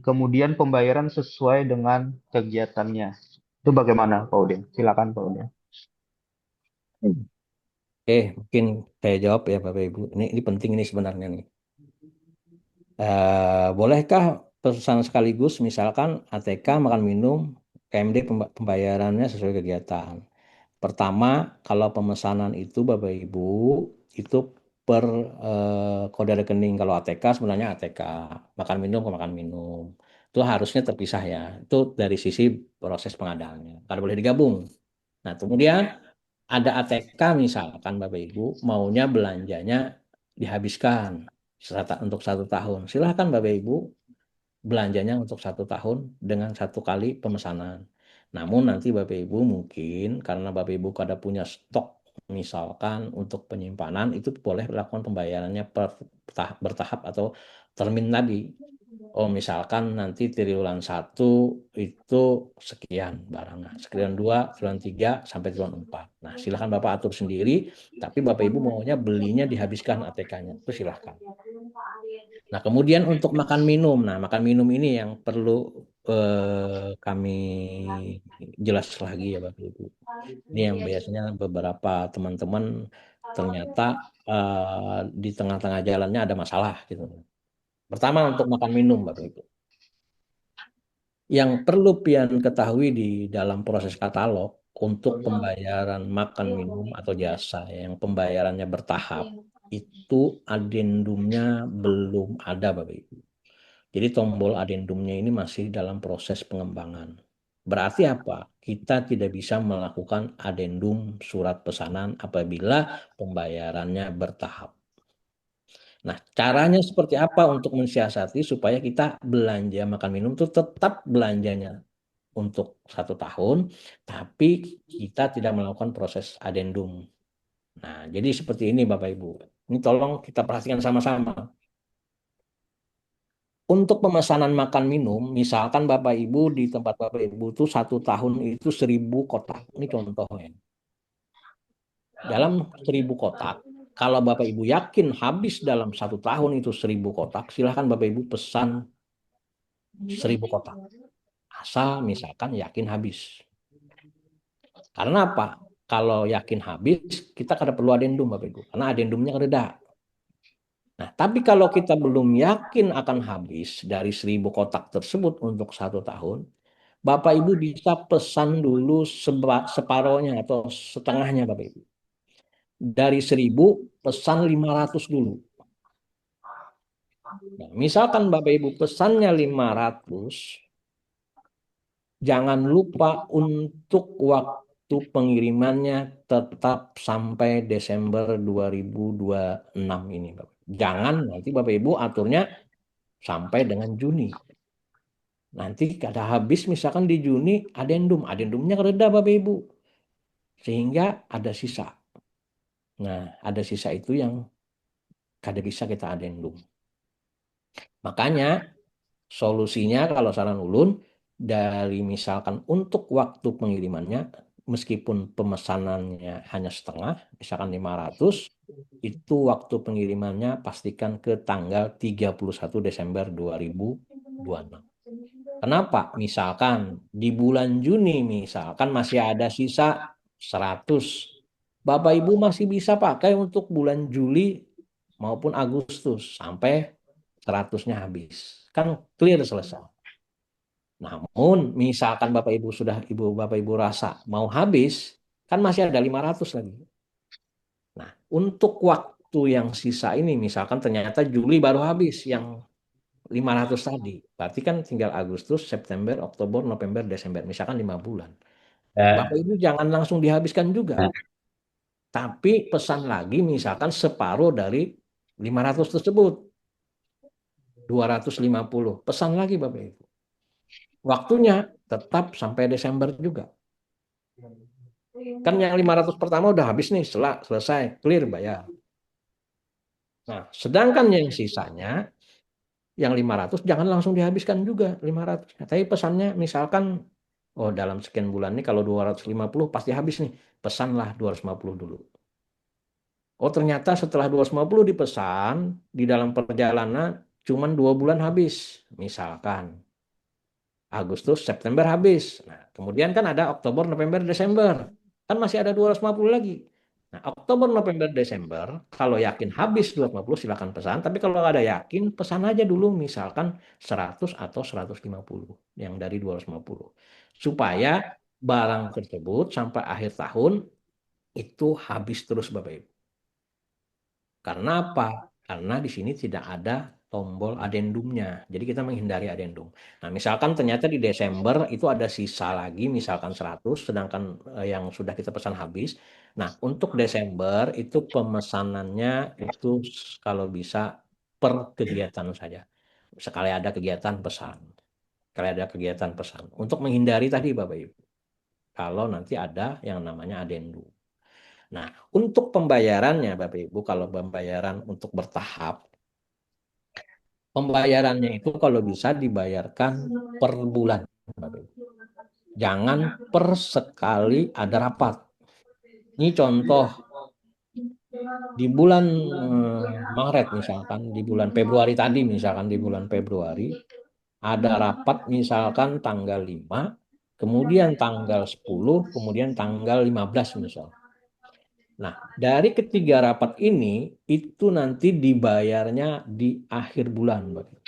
kemudian pembayaran sesuai dengan kegiatannya. Itu bagaimana, Pak Udin? Silakan, Pak Udin. Oke, mungkin saya jawab ya Bapak Ibu. Ini penting ini sebenarnya nih. Bolehkah pesan sekaligus misalkan ATK makan minum KMD pembayarannya sesuai kegiatan. Pertama, kalau pemesanan itu Bapak Ibu itu per kode rekening. Kalau ATK sebenarnya ATK, makan minum ke makan minum. Itu harusnya terpisah ya. Itu dari sisi proses pengadaannya. Kalau boleh digabung. Nah, kemudian ada ATK misalkan Bapak Ibu maunya belanjanya dihabiskan untuk 1 tahun. Silahkan Bapak Ibu belanjanya untuk 1 tahun dengan 1 kali pemesanan. Namun nanti Bapak Ibu mungkin karena Bapak Ibu kada punya stok misalkan untuk penyimpanan itu boleh lakukan pembayarannya bertahap atau termin tadi. Oh misalkan nanti triwulan 1 itu sekian barangnya, triwulan 2, triwulan 3 sampai triwulan 4. Nah silahkan Bapak atur sendiri, tapi Bapak Ibu maunya belinya dihabiskan ATK-nya, itu silahkan. Nah kemudian untuk makan minum, nah makan minum ini yang perlu kami jelas lagi ya Bapak Ibu. Ini yang biasanya beberapa teman-teman ternyata di tengah-tengah jalannya ada masalah gitu. Pertama untuk makan minum Bapak Ibu. Yang perlu pian ketahui di dalam proses katalog untuk pembayaran makan minum atau jasa yang pembayarannya bertahap itu adendumnya belum ada Bapak Ibu. Jadi tombol adendumnya ini masih dalam proses pengembangan. Berarti apa? Kita tidak bisa melakukan adendum surat pesanan apabila pembayarannya bertahap. Nah, caranya seperti apa untuk mensiasati supaya kita belanja makan minum itu tetap belanjanya untuk 1 tahun, tapi kita tidak melakukan proses adendum. Nah, jadi seperti ini Bapak Ibu. Ini tolong kita perhatikan sama-sama. Untuk pemesanan makan minum, misalkan Bapak Ibu di tempat Bapak Ibu itu 1 tahun itu 1.000 kotak. Ini contohnya. Dalam 1.000 kotak, kalau Bapak Ibu yakin habis dalam 1 tahun itu 1.000 kotak, silahkan Bapak Ibu pesan 1.000 kotak. Asal misalkan yakin habis. Karena apa? Kalau yakin habis, kita kada perlu adendum Bapak Ibu. Karena adendumnya reda. Nah, tapi kalau kita belum yakin akan habis dari 1.000 kotak tersebut untuk 1 tahun, Bapak Ibu bisa pesan dulu separohnya atau setengahnya Bapak Ibu. Dari 1.000 pesan 500 dulu. Nah, misalkan Bapak Ibu pesannya 500, jangan lupa untuk waktu pengirimannya tetap sampai Desember 2026 ini Bapak. Jangan nanti Bapak Ibu aturnya sampai dengan Juni. Nanti kada habis misalkan di Juni adendumnya reda Bapak Ibu. Sehingga ada sisa. Nah, ada sisa itu yang kada bisa kita adendum. Makanya solusinya kalau saran ulun dari misalkan untuk waktu pengirimannya meskipun pemesanannya hanya setengah, misalkan 500, itu waktu pengirimannya pastikan ke tanggal 31 Desember 2026. Kenapa? Misalkan di bulan Juni misalkan masih ada sisa 100. Bapak Ibu masih bisa pakai untuk bulan Juli maupun Agustus sampai 100-nya habis. Kan clear selesai. Namun misalkan Bapak Ibu rasa mau habis, kan masih ada 500 lagi. Nah, untuk waktu yang sisa ini misalkan ternyata Juli baru habis yang 500 tadi. Berarti kan tinggal Agustus, September, Oktober, November, Desember. Misalkan 5 bulan. Bapak Ibu jangan langsung dihabiskan juga. Tapi pesan lagi misalkan separuh dari 500 tersebut. 250. Pesan lagi Bapak Ibu. Waktunya tetap sampai Desember juga. Kan yang 500 pertama udah habis nih, selesai, clear bayar. Nah, sedangkan yang sisanya, yang 500 jangan langsung dihabiskan juga 500. Tapi pesannya misalkan, oh dalam sekian bulan ini kalau 250 pasti habis nih, pesanlah 250 dulu. Oh ternyata setelah 250 dipesan, di dalam perjalanan cuma 2 bulan habis, misalkan. Agustus, September habis. Nah, kemudian kan ada Oktober, November, Desember. Kan masih ada 250 lagi. Nah, Oktober, November, Desember, kalau yakin habis 250 silakan pesan. Tapi kalau ada yakin, pesan aja dulu misalkan 100 atau 150 yang dari 250. Supaya barang tersebut sampai akhir tahun itu habis terus Bapak Ibu. Karena apa? Karena di sini tidak ada tombol adendumnya. Jadi kita menghindari adendum. Nah, misalkan ternyata di Desember itu ada sisa lagi, misalkan 100, sedangkan yang sudah kita pesan habis. Nah, untuk Desember itu pemesanannya itu kalau bisa per kegiatan saja. Sekali ada kegiatan pesan. Sekali ada kegiatan pesan. Untuk menghindari tadi Bapak Ibu. Kalau nanti ada yang namanya adendum. Nah, untuk pembayarannya Bapak Ibu, kalau pembayaran untuk bertahap, pembayarannya itu kalau bisa dibayarkan per bulan, Bapak Ibu. Jangan per sekali ada rapat. Ini contoh di bulan Maret misalkan, di bulan Februari tadi misalkan di bulan Februari ada rapat misalkan tanggal 5, kemudian tanggal 10, kemudian tanggal 15 misalkan. Nah, dari ketiga rapat ini itu nanti dibayarnya di akhir bulan, Bapak.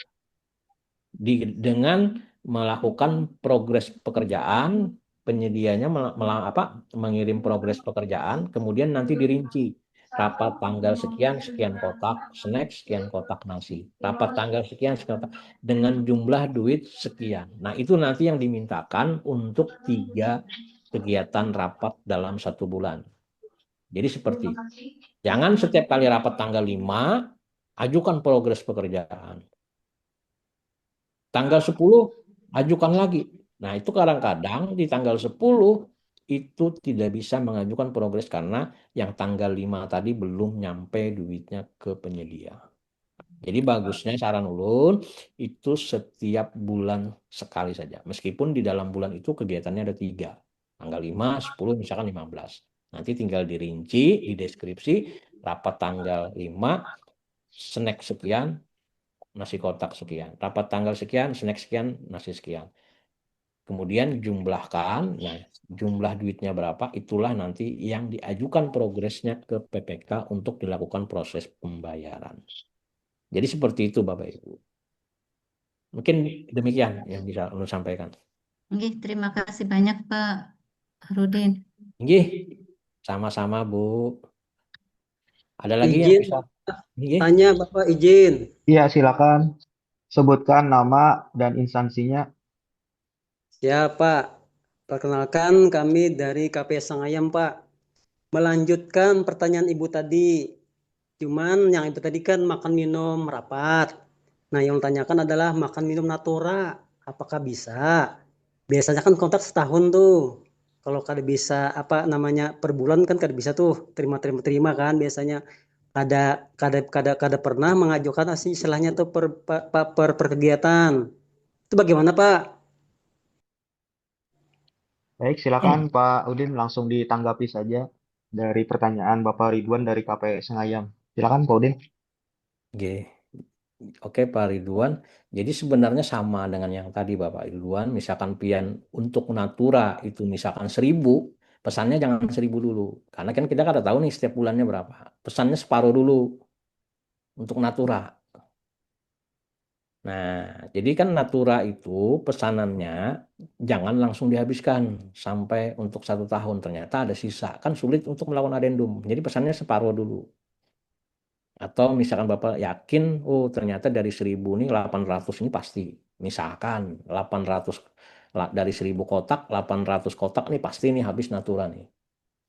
Dengan melakukan progres pekerjaan, penyedianya mengirim progres pekerjaan, kemudian nanti dirinci. Rapat tanggal sekian, sekian kotak snack, sekian kotak nasi. Rapat tanggal sekian, sekian kotak, dengan jumlah duit sekian. Nah, itu nanti yang dimintakan untuk 3 kegiatan rapat dalam 1 bulan. Jadi seperti, jangan setiap kali rapat tanggal 5, ajukan progres pekerjaan. Tanggal 10, ajukan lagi. Nah, itu kadang-kadang di tanggal 10 itu tidak bisa mengajukan progres karena yang tanggal 5 tadi belum nyampe duitnya ke penyedia. Jadi bagusnya saran ulun itu setiap bulan sekali saja. Meskipun di dalam bulan itu kegiatannya ada 3. Tanggal 5, 10, misalkan 15. Nanti tinggal dirinci, di deskripsi, rapat tanggal 5, snack sekian, nasi kotak sekian. Rapat tanggal sekian, snack sekian, nasi sekian. Kemudian jumlahkan, nah jumlah duitnya berapa, itulah nanti yang diajukan progresnya ke PPK untuk dilakukan proses pembayaran. Jadi seperti itu Bapak Ibu. Mungkin demikian yang bisa Anu sampaikan. Oke, terima kasih banyak Pak Rudin. Nggih, sama-sama Bu. Ada lagi yang Izin bisa? Nggih. tanya Bapak izin. Iya, silakan sebutkan nama dan instansinya. Ya Pak, perkenalkan kami dari KP Sangayam Pak. Melanjutkan pertanyaan Ibu tadi. Cuman yang Ibu tadi kan makan minum rapat. Nah yang tanyakan adalah makan minum natura. Apakah bisa? Biasanya kan kontrak setahun tuh. Kalau kada bisa apa namanya per bulan kan kada bisa tuh terima kan biasanya kada kada pernah mengajukan asli istilahnya tuh per kegiatan. Itu bagaimana Pak? Baik, silakan Pak Udin langsung ditanggapi saja dari pertanyaan Bapak Ridwan dari KP Sengayam. Silakan Pak Udin. Nggih. Oke Pak Ridwan, jadi sebenarnya sama dengan yang tadi Bapak Ridwan, misalkan pian untuk natura itu misalkan 1.000, pesannya jangan 1.000 dulu. Karena kan kita kada tahu nih setiap bulannya berapa. Pesannya separuh dulu untuk natura. Nah, jadi kan natura itu pesanannya jangan langsung dihabiskan sampai untuk 1 tahun. Ternyata ada sisa, kan sulit untuk melakukan adendum. Jadi pesannya separuh dulu. Atau misalkan Bapak yakin, oh ternyata dari 1.000 ini 800 ini pasti. Misalkan 800 dari 1.000 kotak, 800 kotak nih pasti nih habis natura nih.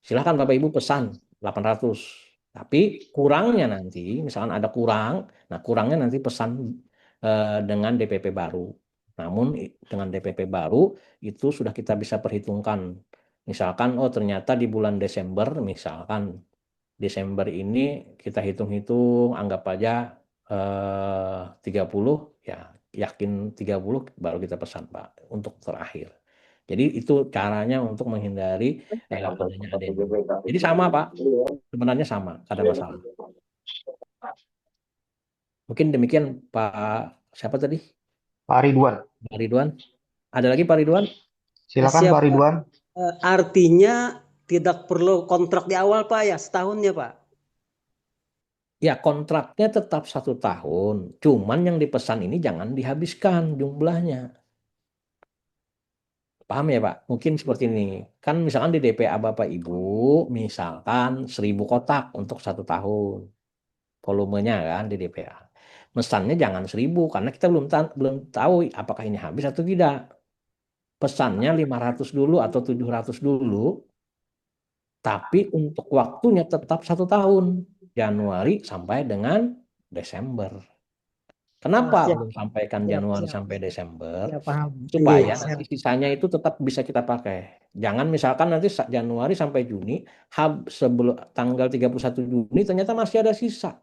Silahkan Bapak Ibu pesan 800. Tapi kurangnya nanti, misalkan ada kurang, nah kurangnya nanti pesan dengan DPP baru. Namun dengan DPP baru itu sudah kita bisa perhitungkan. Misalkan, oh ternyata di bulan Desember, misalkan Desember ini kita hitung-hitung anggap aja 30 ya, yakin 30 baru kita pesan Pak untuk terakhir. Jadi itu caranya untuk menghindari adanya adendum. Jadi sama Pak, sebenarnya sama, ada masalah. Mungkin demikian Pak siapa tadi? Pak Ridwan. Pak Ridwan. Ada lagi Pak Ridwan? Silakan Siap, Pak Ridwan. Artinya tidak perlu kontrak di awal Pak ya, setahun ya Pak? Ya kontraknya tetap 1 tahun, cuman yang dipesan ini jangan dihabiskan jumlahnya. Paham ya Pak? Mungkin seperti ini. Kan misalkan di DPA Bapak Ibu, misalkan 1.000 kotak untuk 1 tahun. volumenya kan di DPA. Mesannya jangan 1.000 karena kita belum tahu apakah ini habis atau tidak. Pesannya 500 dulu atau 700 dulu, tapi untuk waktunya tetap 1 tahun, Januari sampai dengan Desember. Kenapa siap, belum sampaikan siap, Januari siap, sampai Desember? siap, paham. Supaya Iya, siap. nanti sisanya itu tetap bisa kita pakai. Jangan misalkan nanti Januari sampai Juni, sebelum tanggal 31 Juni ternyata masih ada sisa.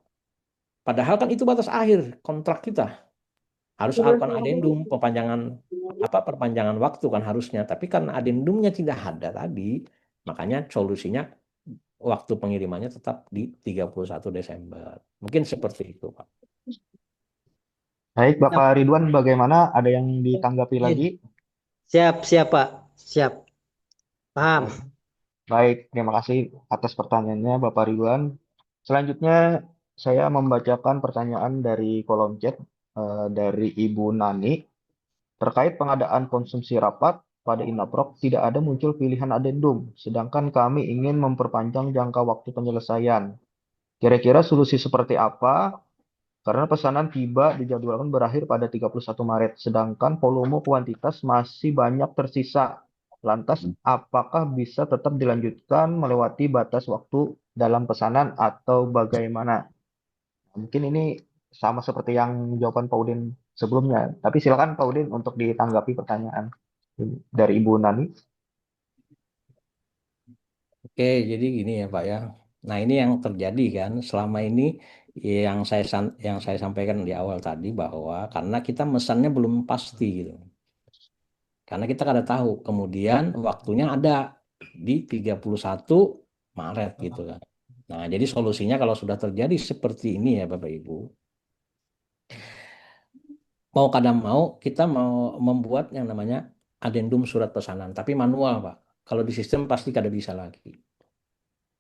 Padahal kan itu batas akhir kontrak kita. Harus lakukan adendum, perpanjangan waktu kan harusnya. Tapi karena adendumnya tidak ada tadi, makanya solusinya waktu pengirimannya tetap di 31 Desember. Mungkin seperti itu, Pak. Baik, Siap. Bapak Ridwan, bagaimana? Ada yang ditanggapi lagi? Siap, siap, Pak. Siap. Paham. Baik, terima kasih atas pertanyaannya, Bapak Ridwan. Selanjutnya, saya membacakan pertanyaan dari kolom chat dari Ibu Nani. Terkait pengadaan konsumsi rapat pada Inaprok, tidak ada muncul pilihan adendum, sedangkan kami ingin memperpanjang jangka waktu penyelesaian. Kira-kira solusi seperti apa? Karena pesanan tiba dijadwalkan berakhir pada 31 Maret, sedangkan volume kuantitas masih banyak tersisa. Lantas, apakah bisa tetap dilanjutkan melewati batas waktu dalam pesanan atau bagaimana? Mungkin ini sama seperti yang jawaban Pak Udin sebelumnya. Tapi silakan Pak Udin untuk ditanggapi pertanyaan dari Ibu Nani. Oke, jadi gini ya Pak ya. Nah ini yang terjadi kan selama ini yang saya sampaikan di awal tadi bahwa karena kita mesannya belum pasti gitu. Karena kita kada tahu kemudian waktunya ada di 31 Maret gitu kan. Nah jadi solusinya kalau sudah terjadi seperti ini ya Bapak Ibu, mau kadang mau kita mau membuat yang namanya adendum surat pesanan tapi manual Pak. Kalau di sistem pasti kada bisa lagi.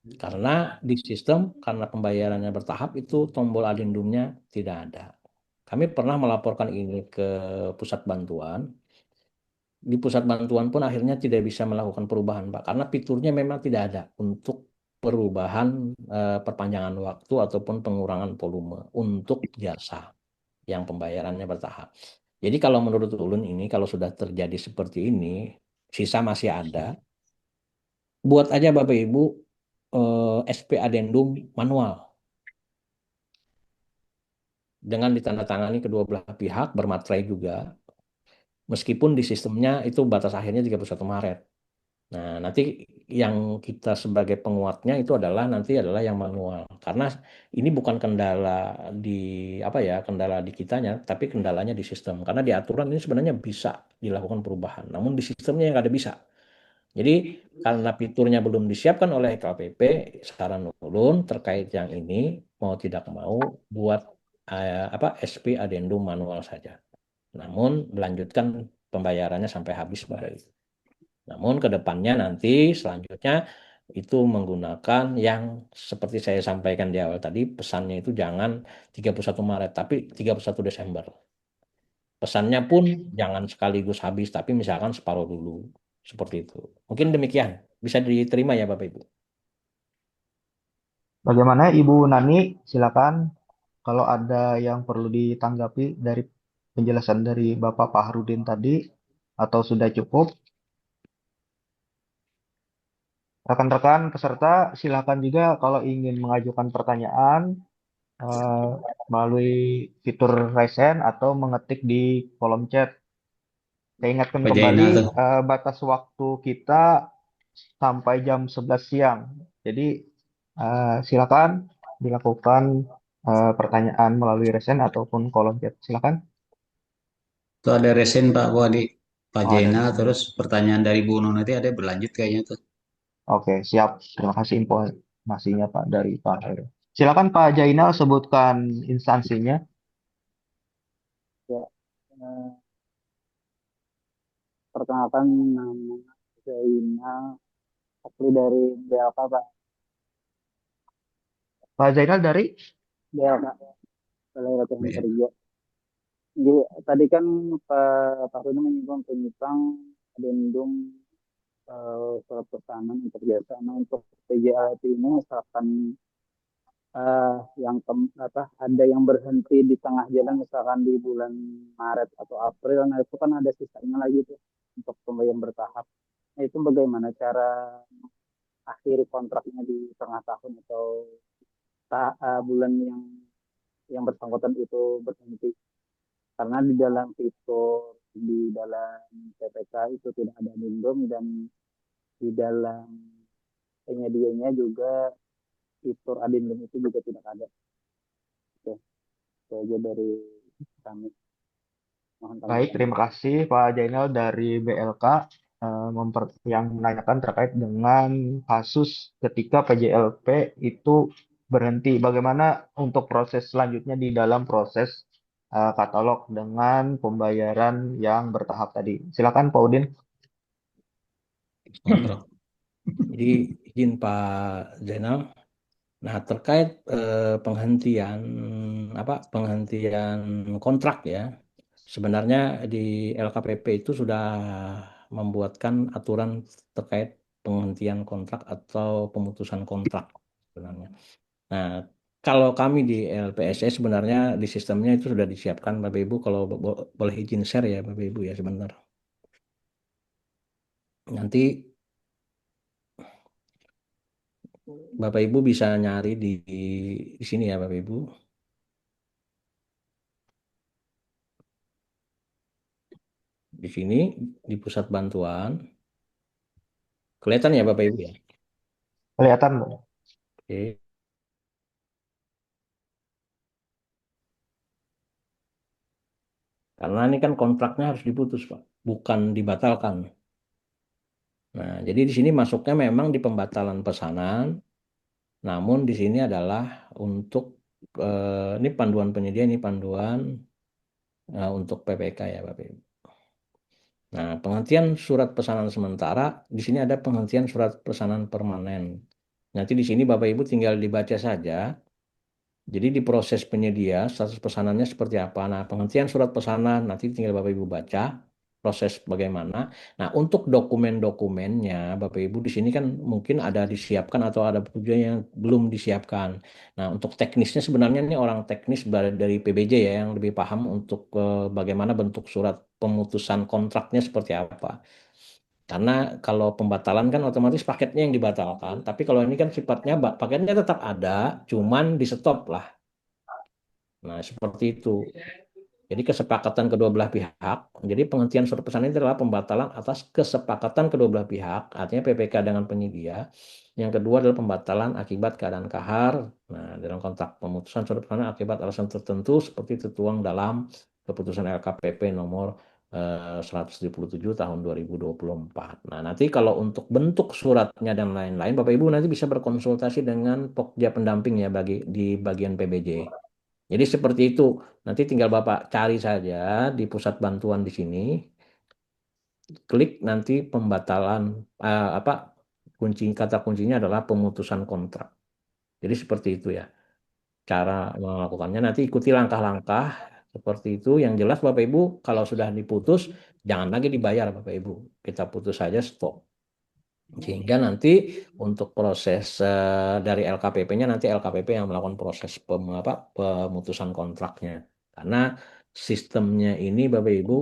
Karena di sistem, karena pembayarannya bertahap itu tombol adendumnya tidak ada. Kami pernah melaporkan ini ke pusat bantuan. Di pusat bantuan pun akhirnya tidak bisa melakukan perubahan, Pak. Karena fiturnya memang tidak ada untuk perubahan perpanjangan waktu ataupun pengurangan volume untuk jasa yang pembayarannya bertahap. Jadi kalau menurut ulun ini, kalau sudah terjadi seperti ini, sisa masih ada, buat aja Bapak Ibu SP adendum manual dengan ditandatangani kedua belah pihak bermaterai juga meskipun di sistemnya itu batas akhirnya 31 Maret. Nah, nanti yang kita sebagai penguatnya itu adalah yang manual karena ini bukan kendala di kendala di kitanya tapi kendalanya di sistem karena di aturan ini sebenarnya bisa dilakukan perubahan namun di sistemnya yang ada bisa. Jadi karena fiturnya belum disiapkan oleh KPP, saran ulun terkait yang ini mau tidak mau buat SP adendum manual saja. Namun melanjutkan pembayarannya sampai habis Bapak Ibu. Namun ke depannya nanti selanjutnya itu menggunakan yang seperti saya sampaikan di awal tadi pesannya itu jangan 31 Maret tapi 31 Desember. Pesannya pun jangan sekaligus habis, tapi misalkan separuh dulu. Seperti itu. Mungkin demikian. Bisa diterima ya Bapak Ibu. Bagaimana Ibu Nani? Silakan kalau ada yang perlu ditanggapi dari penjelasan dari Bapak Fahrudin tadi atau sudah cukup. Rekan-rekan peserta silakan juga kalau ingin mengajukan pertanyaan eh, melalui fitur raise hand atau mengetik di kolom chat. Saya ingatkan Pak kembali Jaina tuh. batas waktu kita sampai jam 11 siang. Jadi silakan dilakukan pertanyaan melalui raise hand ataupun kolom chat. Silakan. Tuh ada resen Pak Wadi. Pak Oh, ada Jaina di sini. terus pertanyaan dari Bu Nun nanti ada berlanjut kayaknya tuh. Oke, siap. Terima kasih informasinya Pak dari Pak Heru. Silakan Pak Jainal sebutkan instansinya. Ya, perkenalkan nama Zaina, asli dari BLK, Pak. Pak Jainal dari BLK, Balai Latihan Ya. Kerja. Jadi, tadi kan Pak Rudi menyinggung tentang adendum surat pesanan untuk jasa. Nah, untuk PJLT ini misalkan yang ada yang berhenti di tengah jalan misalkan di bulan Maret atau April, nah itu kan ada sisanya lagi tuh untuk pembayaran bertahap. Nah itu bagaimana cara akhiri kontraknya di tengah tahun atau bulan yang bersangkutan itu berhenti, karena di dalam fitur di dalam PPK itu tidak ada lindung, dan di dalam penyedianya juga fitur adendum itu juga tidak ada. Oke, itu aja dari kami. Mohon Baik, tanggapan. terima kasih Pak Jainal dari BLK yang menanyakan terkait dengan kasus ketika PJLP itu berhenti. Bagaimana untuk proses selanjutnya di dalam proses katalog dengan pembayaran yang bertahap tadi? Silakan Pak Udin. Oke. Jadi izin Pak Zainal. Nah, terkait penghentian kontrak ya. Sebenarnya di LKPP itu sudah membuatkan aturan terkait penghentian kontrak atau pemutusan kontrak sebenarnya. Nah, kalau kami di LPSE sebenarnya di sistemnya itu sudah disiapkan Bapak Ibu, kalau boleh izin share ya Bapak Ibu ya sebentar. Nanti Bapak Ibu bisa nyari di sini ya Bapak Ibu. Di sini di pusat bantuan. Kelihatan ya Bapak Ibu ya. Kelihatan, Pak. Oke. Karena ini kan kontraknya harus diputus, Pak, bukan dibatalkan. Nah, jadi di sini masuknya memang di pembatalan pesanan, namun di sini adalah untuk ini panduan penyedia, ini panduan untuk PPK ya, Bapak Ibu. Nah, penghentian surat pesanan sementara, di sini ada penghentian surat pesanan permanen. Nanti di sini Bapak Ibu tinggal dibaca saja. Jadi di proses penyedia, status pesanannya seperti apa. Nah, penghentian surat pesanan, nanti tinggal Bapak Ibu baca proses bagaimana. Nah, untuk dokumen-dokumennya, Bapak Ibu di sini kan mungkin ada disiapkan atau ada juga yang belum disiapkan. Nah, untuk teknisnya sebenarnya ini orang teknis dari PBJ ya, yang lebih paham untuk bagaimana bentuk surat pemutusan kontraknya seperti apa. Karena kalau pembatalan kan otomatis paketnya yang dibatalkan, tapi kalau ini kan sifatnya paketnya tetap ada, cuman di stop lah. Nah, seperti itu. Jadi kesepakatan kedua belah pihak. Jadi penghentian surat pesanan ini adalah pembatalan atas kesepakatan kedua belah pihak, artinya PPK dengan penyedia. Yang kedua adalah pembatalan akibat keadaan kahar. Nah, dalam kontrak pemutusan surat pesanan akibat alasan tertentu seperti tertuang dalam keputusan LKPP nomor 177 tahun 2024. Nah, nanti kalau untuk bentuk suratnya dan lain-lain, Bapak Ibu nanti bisa berkonsultasi dengan Pokja pendamping ya di bagian PBJ. Jadi seperti itu. Nanti tinggal Bapak cari saja di pusat bantuan di sini, klik nanti pembatalan kata kuncinya adalah pemutusan kontrak. Jadi seperti itu ya cara melakukannya. Nanti ikuti langkah-langkah seperti itu. Yang jelas Bapak Ibu kalau sudah diputus jangan lagi dibayar Bapak Ibu. Kita putus saja stop. Sehingga nanti untuk proses dari LKPP-nya nanti LKPP yang melakukan proses pemutusan kontraknya. Karena sistemnya ini Bapak Ibu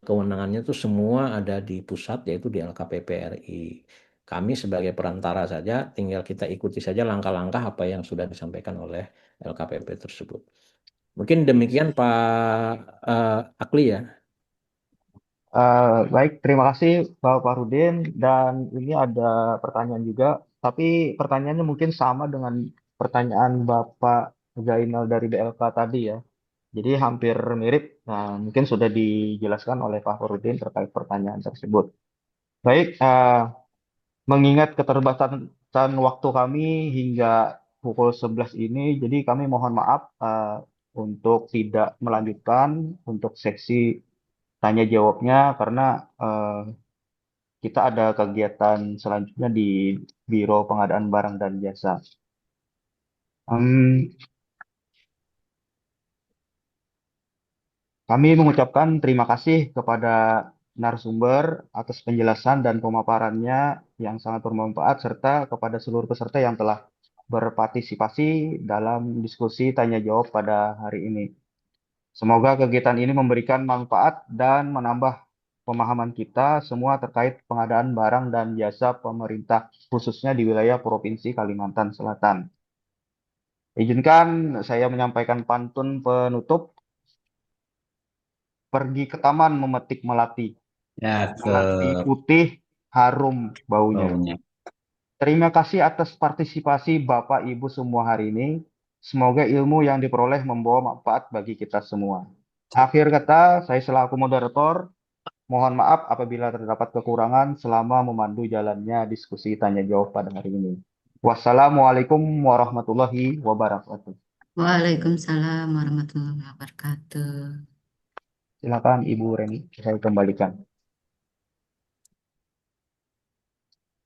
kewenangannya itu semua ada di pusat yaitu di LKPP RI. Kami sebagai perantara saja tinggal kita ikuti saja langkah-langkah apa yang sudah disampaikan oleh LKPP tersebut. Mungkin demikian Pak Akli ya. Baik, terima kasih Bapak Farudin. Dan ini ada pertanyaan juga, tapi pertanyaannya mungkin sama dengan pertanyaan Bapak Zainal dari BLK tadi ya. Jadi hampir mirip. Nah, mungkin sudah dijelaskan oleh Pak Farudin terkait pertanyaan tersebut. Baik, mengingat keterbatasan waktu kami hingga pukul 11 ini, jadi kami mohon maaf untuk tidak melanjutkan untuk seksi tanya jawabnya karena eh, kita ada kegiatan selanjutnya di Biro Pengadaan Barang dan Jasa. Em, Kami mengucapkan terima kasih kepada narasumber atas penjelasan dan pemaparannya yang sangat bermanfaat serta kepada seluruh peserta yang telah berpartisipasi dalam diskusi tanya jawab pada hari ini. Semoga kegiatan ini memberikan manfaat dan menambah pemahaman kita semua terkait pengadaan barang dan jasa pemerintah, khususnya di wilayah Provinsi Kalimantan Selatan. Izinkan saya menyampaikan pantun penutup. Pergi ke taman memetik melati. Melati Cakep putih harum baunya. baunya. Terima kasih atas partisipasi Bapak Ibu semua hari ini. Semoga ilmu yang diperoleh membawa manfaat bagi kita semua. Akhir kata, saya selaku moderator, mohon maaf apabila terdapat kekurangan selama memandu jalannya diskusi tanya jawab pada hari ini. Wassalamualaikum warahmatullahi wabarakatuh. Waalaikumsalam warahmatullahi wabarakatuh. Silakan Ibu Reni, saya kembalikan.